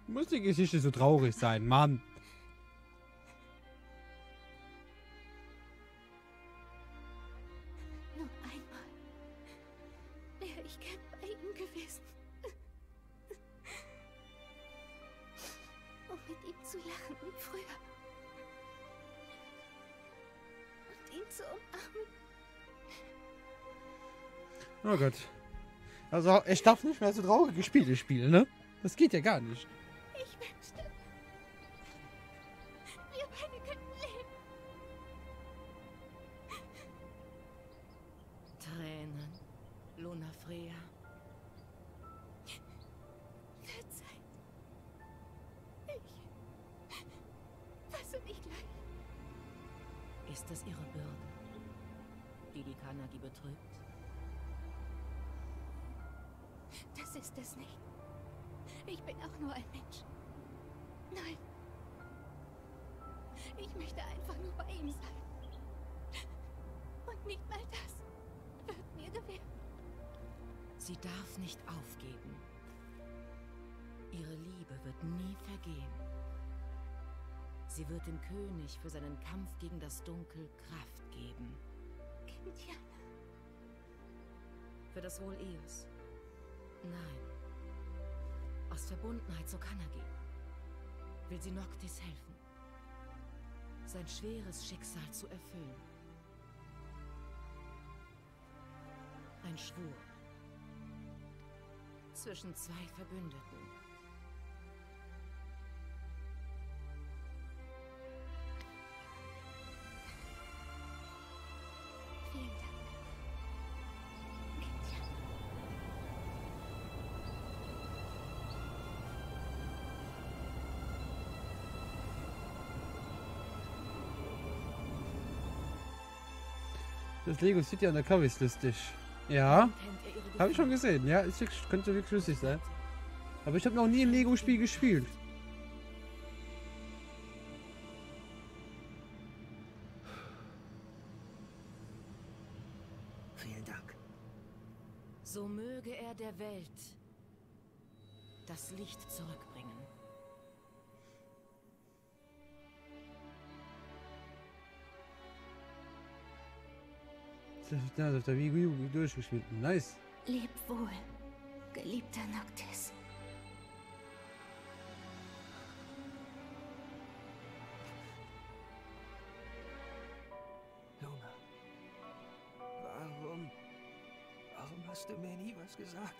Muss die Geschichte so traurig sein, Mann? Nur einmal wäre ich gern bei ihm gewesen. Um mit ihm zu lachen wie früher. Und ihn zu umarmen. Oh Gott. Also, ich darf nicht mehr so traurige Spiele spielen, ne? Das geht ja gar nicht. Ich wünschte, wir beide könnten leben. Tränen, Luna Freya. Verzeiht. Ich fasse nicht gleich. Ist das ihre Bürde, die die Kanagi betrübt? Das ist es nicht. Ich bin auch nur ein Mensch. Nein. Ich möchte einfach nur bei ihm sein. Und nicht mal das wird mir gewährt. Sie darf nicht aufgeben. Ihre Liebe wird nie vergehen. Sie wird dem König für seinen Kampf gegen das Dunkel Kraft geben. Gentiana. Für das Wohl Eos. Nein. Aus Verbundenheit zu Kanagi will sie Noctis helfen, sein schweres Schicksal zu erfüllen. Ein Schwur zwischen zwei Verbündeten. Vielen Dank. Das Lego City an der Cover ist lustig. Ja, habe ich schon gesehen. Ja, ist wirklich, könnte wirklich lustig sein. Aber ich habe noch nie ein Lego-Spiel gespielt. Vielen Dank. So möge er der Welt das Licht zurückbringen. Das auf der Wii U durchgespielt. Nice. Leb wohl, geliebter Noctis. Luna, warum hast du mir nie was gesagt?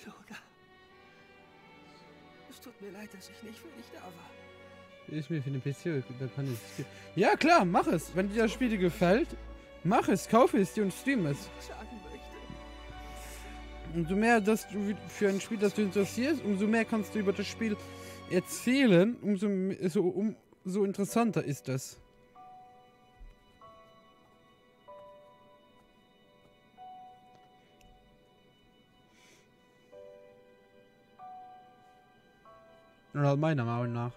Luna, es tut mir leid, dass ich nicht für dich da war. Ich mir für den PC, da kann ich spielen. Ja klar, mach es. Wenn dir das Spiel gefällt, mach es, kauf es dir und stream es. Umso mehr, dass du für ein Spiel, das du interessierst, umso mehr kannst du über das Spiel erzählen, umso interessanter ist das. Oder meiner Meinung nach.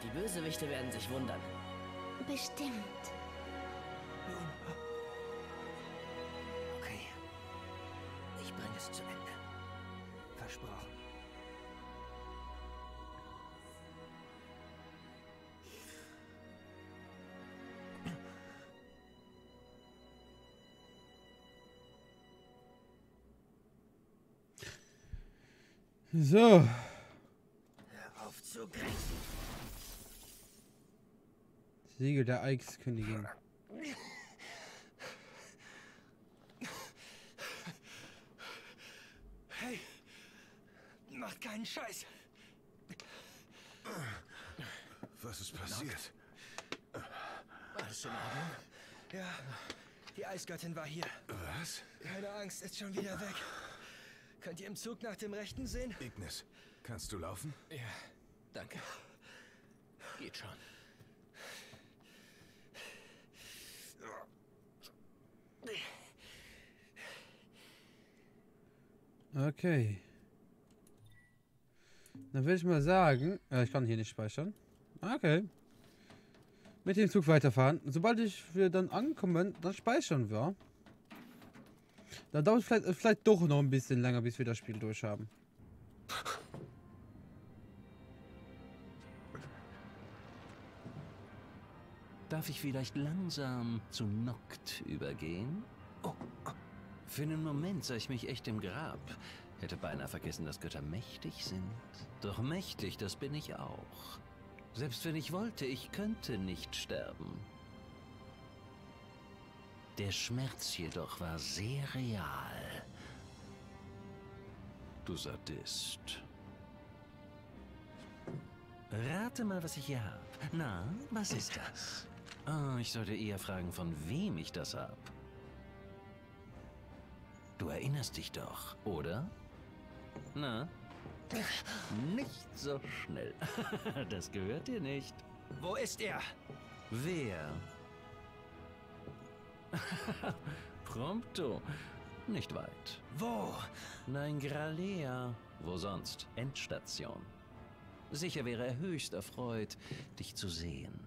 Die Bösewichte werden sich wundern. Bestimmt. Okay. Ich bringe es zu Ende. Versprochen. So. Hör auf zu grenzen. Siegel der Eichskönigin. Hey, macht keinen Scheiß. Was ist passiert? Alles in Ordnung? Ja, die Eisgöttin war hier. Was? Keine Angst, ist schon wieder weg. Könnt ihr im Zug nach dem Rechten sehen? Ignis, kannst du laufen? Ja, danke. Geht schon. Okay. Dann würde ich mal sagen, ich kann hier nicht speichern. Okay. Mit dem Zug weiterfahren. Sobald wir dann ankommen, dann speichern wir. Da dauert es vielleicht doch noch ein bisschen länger, bis wir das Spiel durch haben. Darf ich vielleicht langsam zu Noct übergehen? Oh, für einen Moment sah ich mich echt im Grab. Hätte beinahe vergessen, dass Götter mächtig sind. Doch mächtig, das bin ich auch. Selbst wenn ich wollte, ich könnte nicht sterben. Der Schmerz jedoch war sehr real. Du Sadist. Rate mal, was ich hier habe. Na, was ist das? Oh, ich sollte eher fragen, von wem ich das hab. Du erinnerst dich doch, oder? Na? Nicht so schnell. Das gehört dir nicht. Wo ist er? Wer? Prompto. Nicht weit. Wo? Nein, Gralea. Wo sonst? Endstation. Sicher wäre er höchst erfreut, dich zu sehen.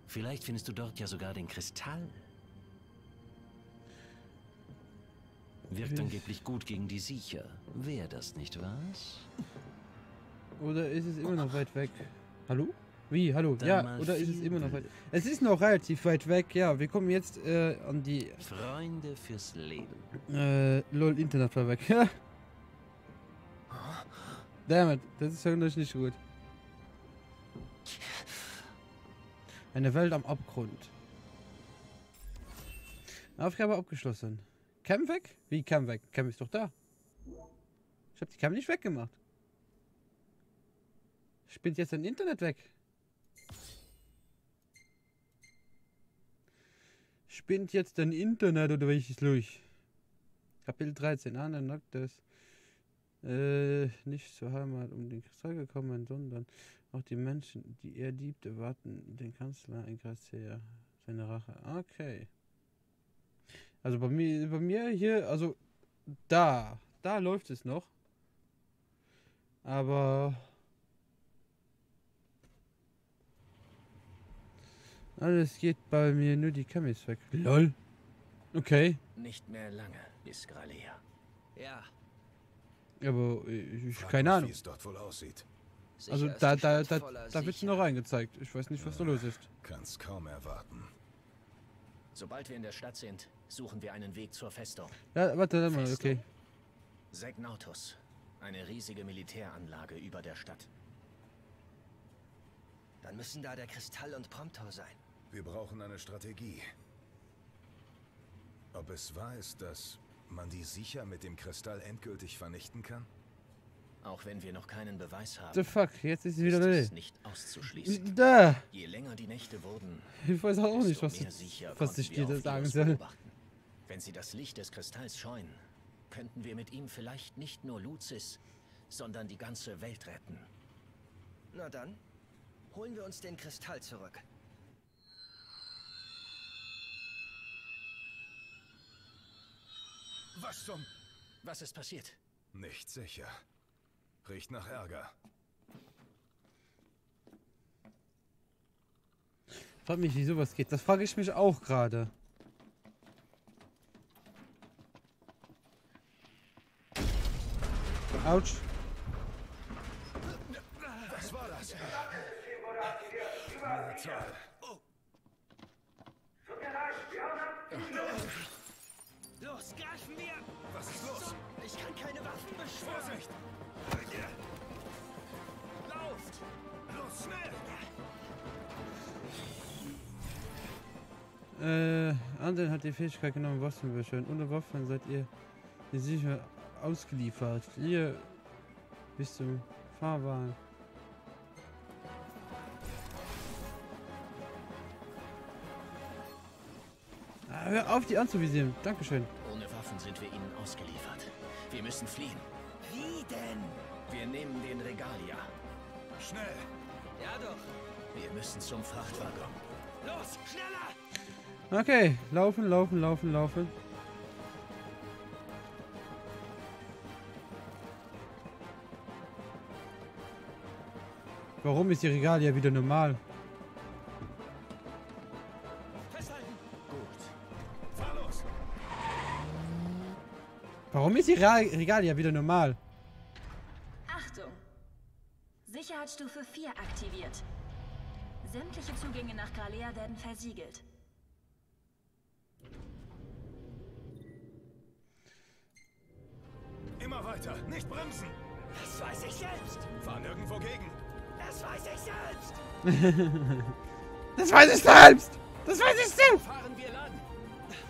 Vielleicht findest du dort ja sogar den Kristall. Wirkt angeblich gut gegen die Siecher. Wäre das nicht was? Oder ist es immer noch weit weg? Hallo? Wie? Hallo? Dann Ja, mal oder ist es immer noch weit viel. Es ist noch relativ weit weg, ja. Wir kommen jetzt an die... Freunde fürs Leben. Lol, Internet war weg. Damit, das ist wirklich nicht gut. Eine Welt am Abgrund. Aufgabe abgeschlossen. Cam weg? Wie Cam weg? Cam ist doch da. Ich habe die Cam nicht weggemacht. Spinnt jetzt ein Internet weg. Spinnt jetzt ein Internet oder welches durch? Kapitel 13. Dann knockt das. Nicht zur Heimat um den Kristall gekommen, sondern auch die Menschen, die er liebt, erwarten den Kanzler in Gracia seine Rache. Okay. Also bei mir hier, also da läuft es noch. Aber alles geht bei mir, nur die Cam ist weg. LOL. Okay. Nicht mehr lange bis Gralea. Ja. Aber keine Ahnung. Wie es dort wohl aussieht. Also da wird noch reingezeigt. Ich weiß nicht, was da los ist. Kann's kaum erwarten. Sobald wir in der Stadt sind, suchen wir einen Weg zur Festung. Ja, warte mal, okay. Segnautus. Eine riesige Militäranlage über der Stadt. Dann müssen da der Kristall und Promptor sein. Wir brauchen eine Strategie. Ob es wahr ist, dass man die sicher mit dem Kristall endgültig vernichten kann? Auch wenn wir noch keinen Beweis haben. The fuck, jetzt ist es wieder ist es nicht auszuschließen. Da! Je länger die Nächte wurden, Ich weiß auch nicht, desto mehr sicher was ich konnten wir dir auf sagen Eos soll. beobachten. Wenn sie das Licht des Kristalls scheuen, könnten wir mit ihm vielleicht nicht nur Lucis, sondern die ganze Welt retten. Na dann, holen wir uns den Kristall zurück. Was zum... Was ist passiert? Nicht sicher. Riecht nach Ärger. Frag mich, wie sowas geht. Das frage ich mich auch gerade. Autsch. Was war das? Los, greifen wir! Was ist los? Ich kann keine Waffen beschwören! Vorsicht! Lauft! Los, schnell! Anden hat die Fähigkeit genommen, Waffen zu beschwören. Ohne Waffen seid ihr sicher ausgeliefert. Ihr bis zum Fahrwahn. Hör auf, die anzuvisieren. Dankeschön. Ohne Waffen sind wir ihnen ausgeliefert. Wir müssen fliehen. Wie denn? Wir nehmen den Regalia. Schnell! Ja doch. Wir müssen zum Frachtwaggon. Los, schneller! Okay, laufen, laufen, laufen, laufen. Warum ist die Regalia wieder normal? Festhalten! Gut. Fahr los! Warum ist die Regalia wieder normal? Achtung! Sicherheitsstufe 4 aktiviert. Sämtliche Zugänge nach Gralea werden versiegelt. Immer weiter! Nicht bremsen! Das weiß ich selbst! Fahr nirgendwo gegen! Das weiß ich selbst! Das weiß ich selbst! Das weiß ich selbst! Fahren wir lang!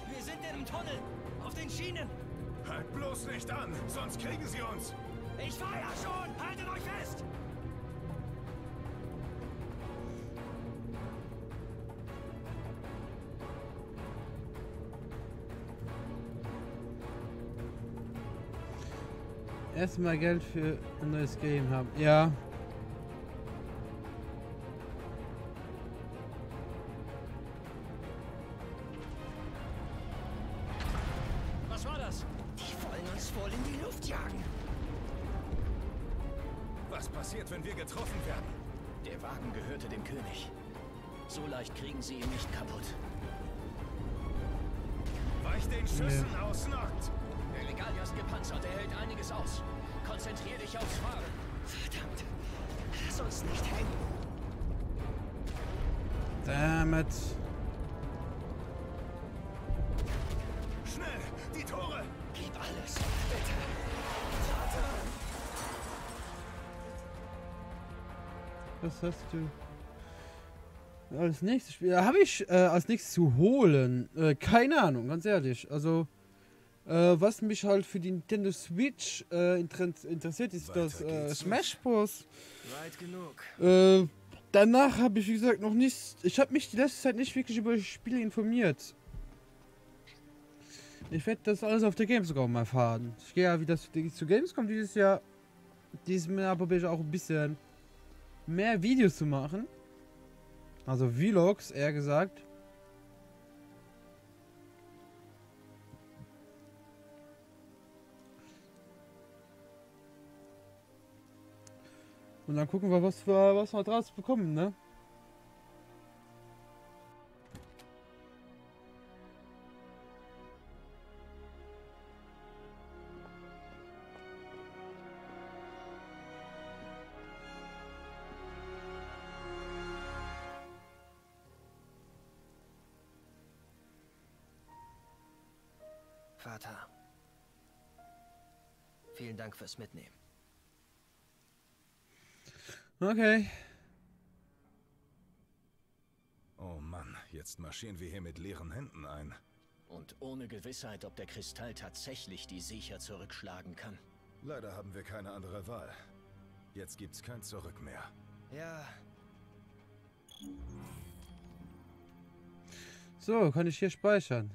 Wir sind in einem Tunnel! Auf den Schienen! Halt bloß nicht an, sonst kriegen sie uns! Ich fahr ja schon! Haltet euch fest! Erstmal Geld für ein neues Game haben. Ja. Was war das? uns voll in die Luft jagen. Was passiert, wenn wir getroffen werden? Der Wagen gehörte dem König. So leicht kriegen sie ihn nicht kaputt. Weich den Schüssen aus, Noct! Der Regalia ist gepanzert, er hält einiges aus. Konzentrier dich aufs Fahren. Verdammt. Lass uns nicht hängen. Damn it. Schnell, die Tore! Gib alles, bitte. Vater! Was hast du? Als nächstes Spiel habe ich als nächstes zu holen. Keine Ahnung, ganz ehrlich. Also, was mich halt für die Nintendo Switch interessiert, ist das Smash Bros. Weit genug. Danach habe ich, wie gesagt, noch nicht. Ich habe mich die letzte Zeit nicht wirklich über Spiele informiert. Ich werde das alles auf der Gamescom erfahren. Ich gehe ja wieder zu Gamescom dieses Jahr. Diesem Jahr probiere ich auch ein bisschen mehr Videos zu machen. Also Vlogs, eher gesagt. Und dann gucken wir, was wir draus bekommen, ne? Vater. Vielen Dank fürs Mitnehmen. Okay. Oh Mann, jetzt marschieren wir hier mit leeren Händen ein. Und ohne Gewissheit, ob der Kristall tatsächlich die Siecher zurückschlagen kann. Leider haben wir keine andere Wahl. Jetzt gibt's kein Zurück mehr. Ja. So, kann ich hier speichern?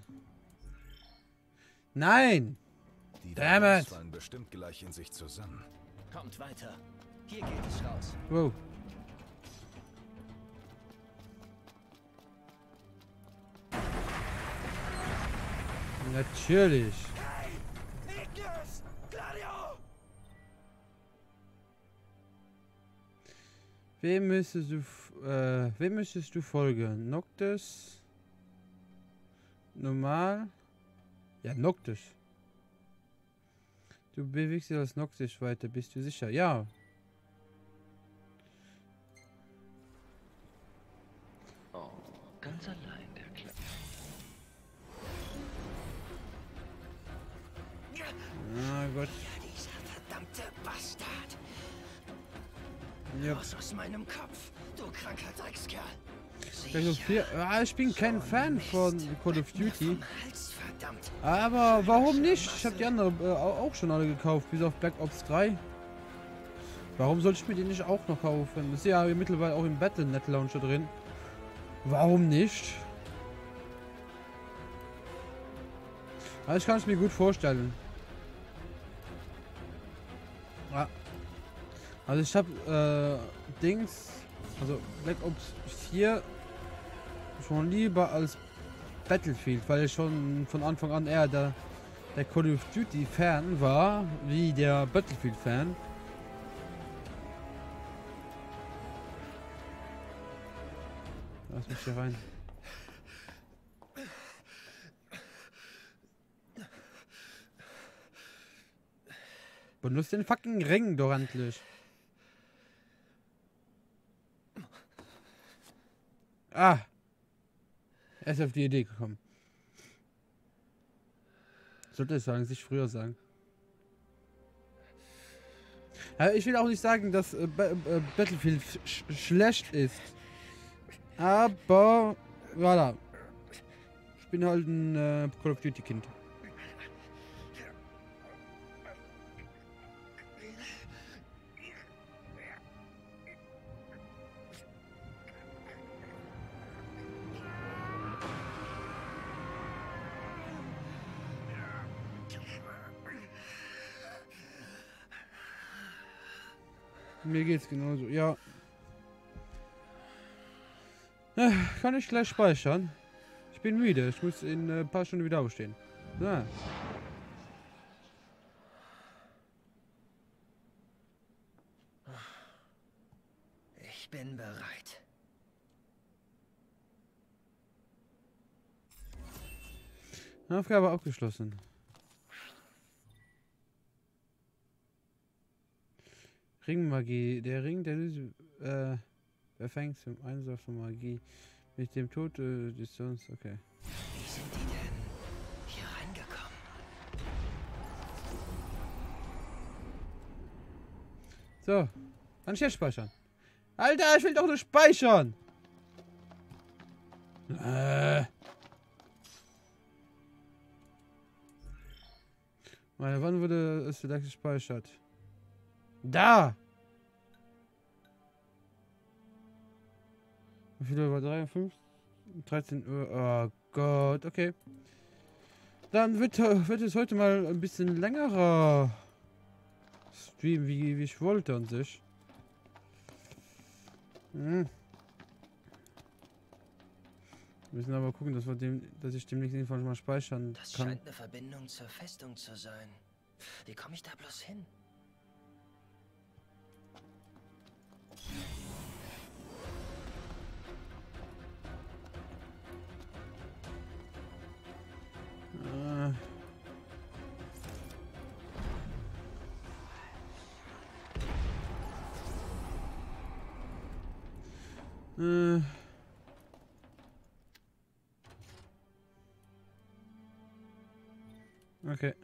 Nein! Die Damn Diamonds it! fallen bestimmt gleich in sich zusammen. Kommt weiter. Hier geht es raus. Wow. Natürlich. Hey! Ignis! Gladio! Wem müsstest du folgen? Noctis? Normal? Ja, Noctis. Du bewegst dich als Noctis weiter, bist du sicher? Ja. Oh, ganz allein, der Kleine. Ah Gott. Dieser verdammte Bastard! Ja. Raus aus meinem Kopf, du kranker Dreckskerl! Ich bin kein Fan von Call of Duty. Aber warum nicht? Ich habe die anderen auch schon alle gekauft, bis auf Black Ops 3. Warum sollte ich mir die nicht auch noch kaufen? Das ist ja mittlerweile auch im Battle.net Launcher drin. Warum nicht? Also ich kann es mir gut vorstellen. Ja. Also ich habe also Black Ops 4 schon lieber als Battlefield, weil ich schon von Anfang an eher der Call of Duty Fan war, wie der Battlefield Fan. Lass mich hier rein. Benutzt den fucking Ring doch endlich. Ah. Er ist auf die Idee gekommen. Sollte ich sagen, sich früher sagen. Ja, ich will auch nicht sagen, dass Battlefield schlecht ist. Aber, voilà. Ich bin halt ein Call of Duty Kind. Mir geht's genauso, ja. Kann ich gleich speichern? Ich bin müde, ich muss in ein paar Stunden wieder aufstehen. Ja. Ich bin bereit. Aufgabe abgeschlossen. Ringmagie. Der Ring der Löse erfängt zum Einsatz von Magie. Mit dem Tod des Sohns. Okay. Wie sind die denn hier reingekommen? So. Kann ich jetzt speichern? Alter, ich will doch nur speichern! Wann wurde es vielleicht gespeichert? Da! Wie viel Uhr war 3, 5? 13 Uhr. Oh Gott, okay. Dann wird es heute mal ein bisschen längerer Stream, wie ich wollte an sich. Wir müssen aber gucken, dass ich demnächst jedenfalls mal speichern kann. Das scheint eine Verbindung zur Festung zu sein. Wie komme ich da bloß hin? Okay.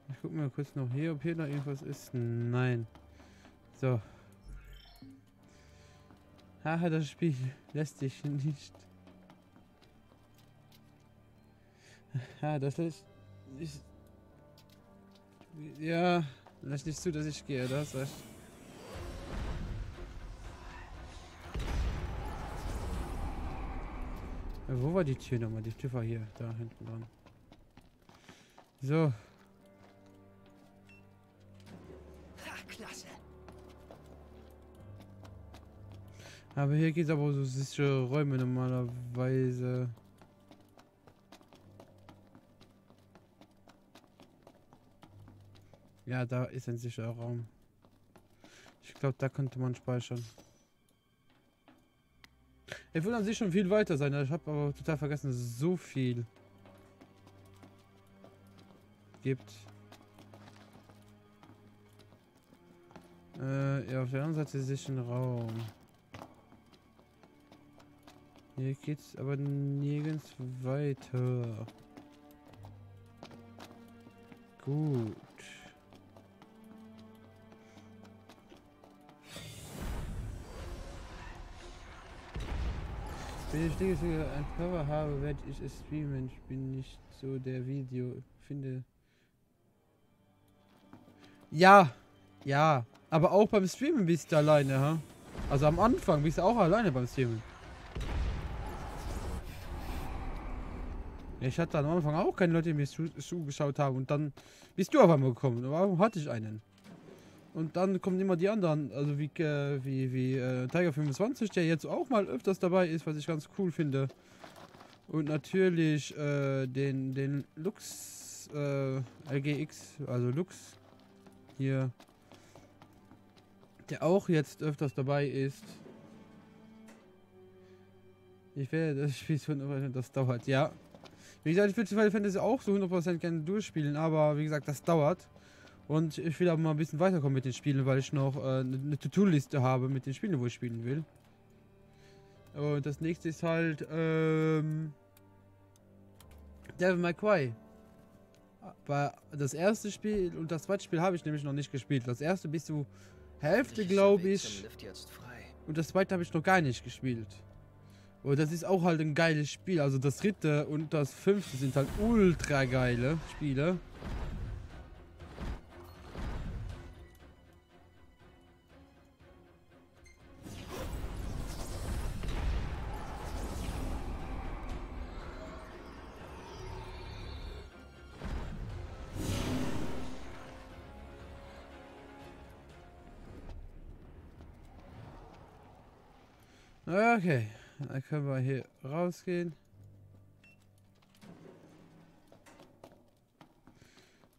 Ich guck mal kurz noch hier, ob hier noch irgendwas ist. Nein. So. Haha, das Spiel lässt sich nicht. Das lässt. Ja, lässt nicht zu, dass ich gehe, das recht. Wo war die Tür nochmal? Die Tür war hier, da hinten dran. So. Klasse. Aber hier geht es aber so sichere Räume normalerweise. Ja, da ist ein sicherer Raum. Ich glaube, da könnte man speichern. Er würde an sich schon viel weiter sein. Ich habe aber total vergessen, dass es so viel gibt. Ja, auf der anderen Seite ist ein Raum. Hier geht's aber nirgends weiter. Gut. Wenn ich ein Cover habe, werde ich es streamen. Ich bin nicht so der Video. Finde. Ja. Ja. Aber auch beim Streamen bist du alleine, ha? Also am Anfang bist du auch alleine beim Streamen. Ich hatte am Anfang auch keine Leute, die mir zugeschaut haben. Und dann bist du auf einmal gekommen. Warum hatte ich einen? Und dann kommen immer die anderen, also wie Tiger 25, der jetzt auch mal öfters dabei ist, was ich ganz cool finde. Und natürlich den Lux LGX, also Lux hier, der auch jetzt öfters dabei ist. Ich werde das Spiel zu 100%, das dauert, ja. Wie gesagt, ich würde Final Fantasy auch so 100% gerne durchspielen, aber wie gesagt, das dauert. Und ich will aber mal ein bisschen weiterkommen mit den Spielen, weil ich noch eine To-Do-Liste habe mit den Spielen, wo ich spielen will. Und das nächste ist halt Devil May Cry. Aber das erste Spiel und das zweite Spiel habe ich nämlich noch nicht gespielt. Das erste bis zur Hälfte, glaube ich. Und das zweite habe ich noch gar nicht gespielt. Und das ist auch halt ein geiles Spiel. Also das dritte und das fünfte sind halt ultra geile Spiele. Okay, dann können wir hier rausgehen.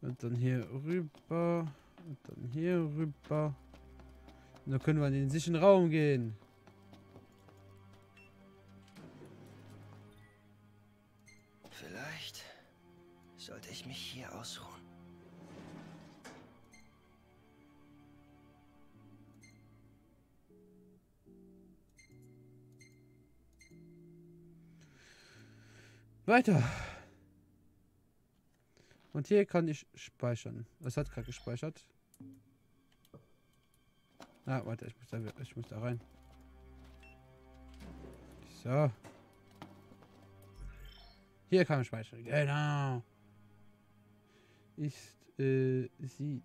Und dann hier rüber. Und dann hier rüber. Da können wir in den sicheren Raum gehen. Vielleicht sollte ich mich hier ausruhen. Weiter. Und hier kann ich speichern. Was hat gerade gespeichert? Ah, warte, ich muss da rein. So. Hier kann man speichern. Genau. Ist sie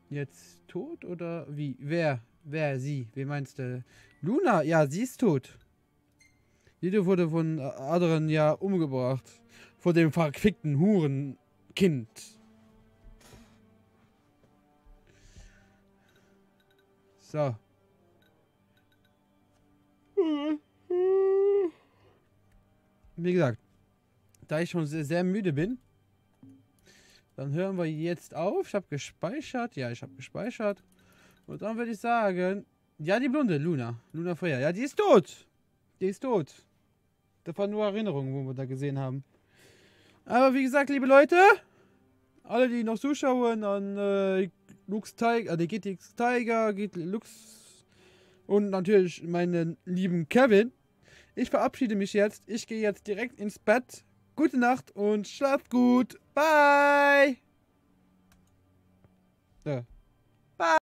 jetzt tot oder wie? Wer sie? Wie meinst du? Luna? Ja, sie ist tot. Jede wurde von Adrian ja umgebracht. Vor dem verquickten Hurenkind. So. Wie gesagt, da ich schon sehr, sehr müde bin, dann hören wir jetzt auf. Ich habe gespeichert. Ja, ich habe gespeichert. Und dann würde ich sagen, ja, die Blonde, Luna Freya. Ja, die ist tot. Die ist tot. Das waren nur Erinnerungen, wo wir da gesehen haben. Aber wie gesagt, liebe Leute, alle, die noch zuschauen an Lux Tiger, die GTX Tiger, Lux und natürlich meinen lieben Kevin. Ich verabschiede mich jetzt. Ich gehe jetzt direkt ins Bett. Gute Nacht und schlaft gut. Bye. Ja. Bye.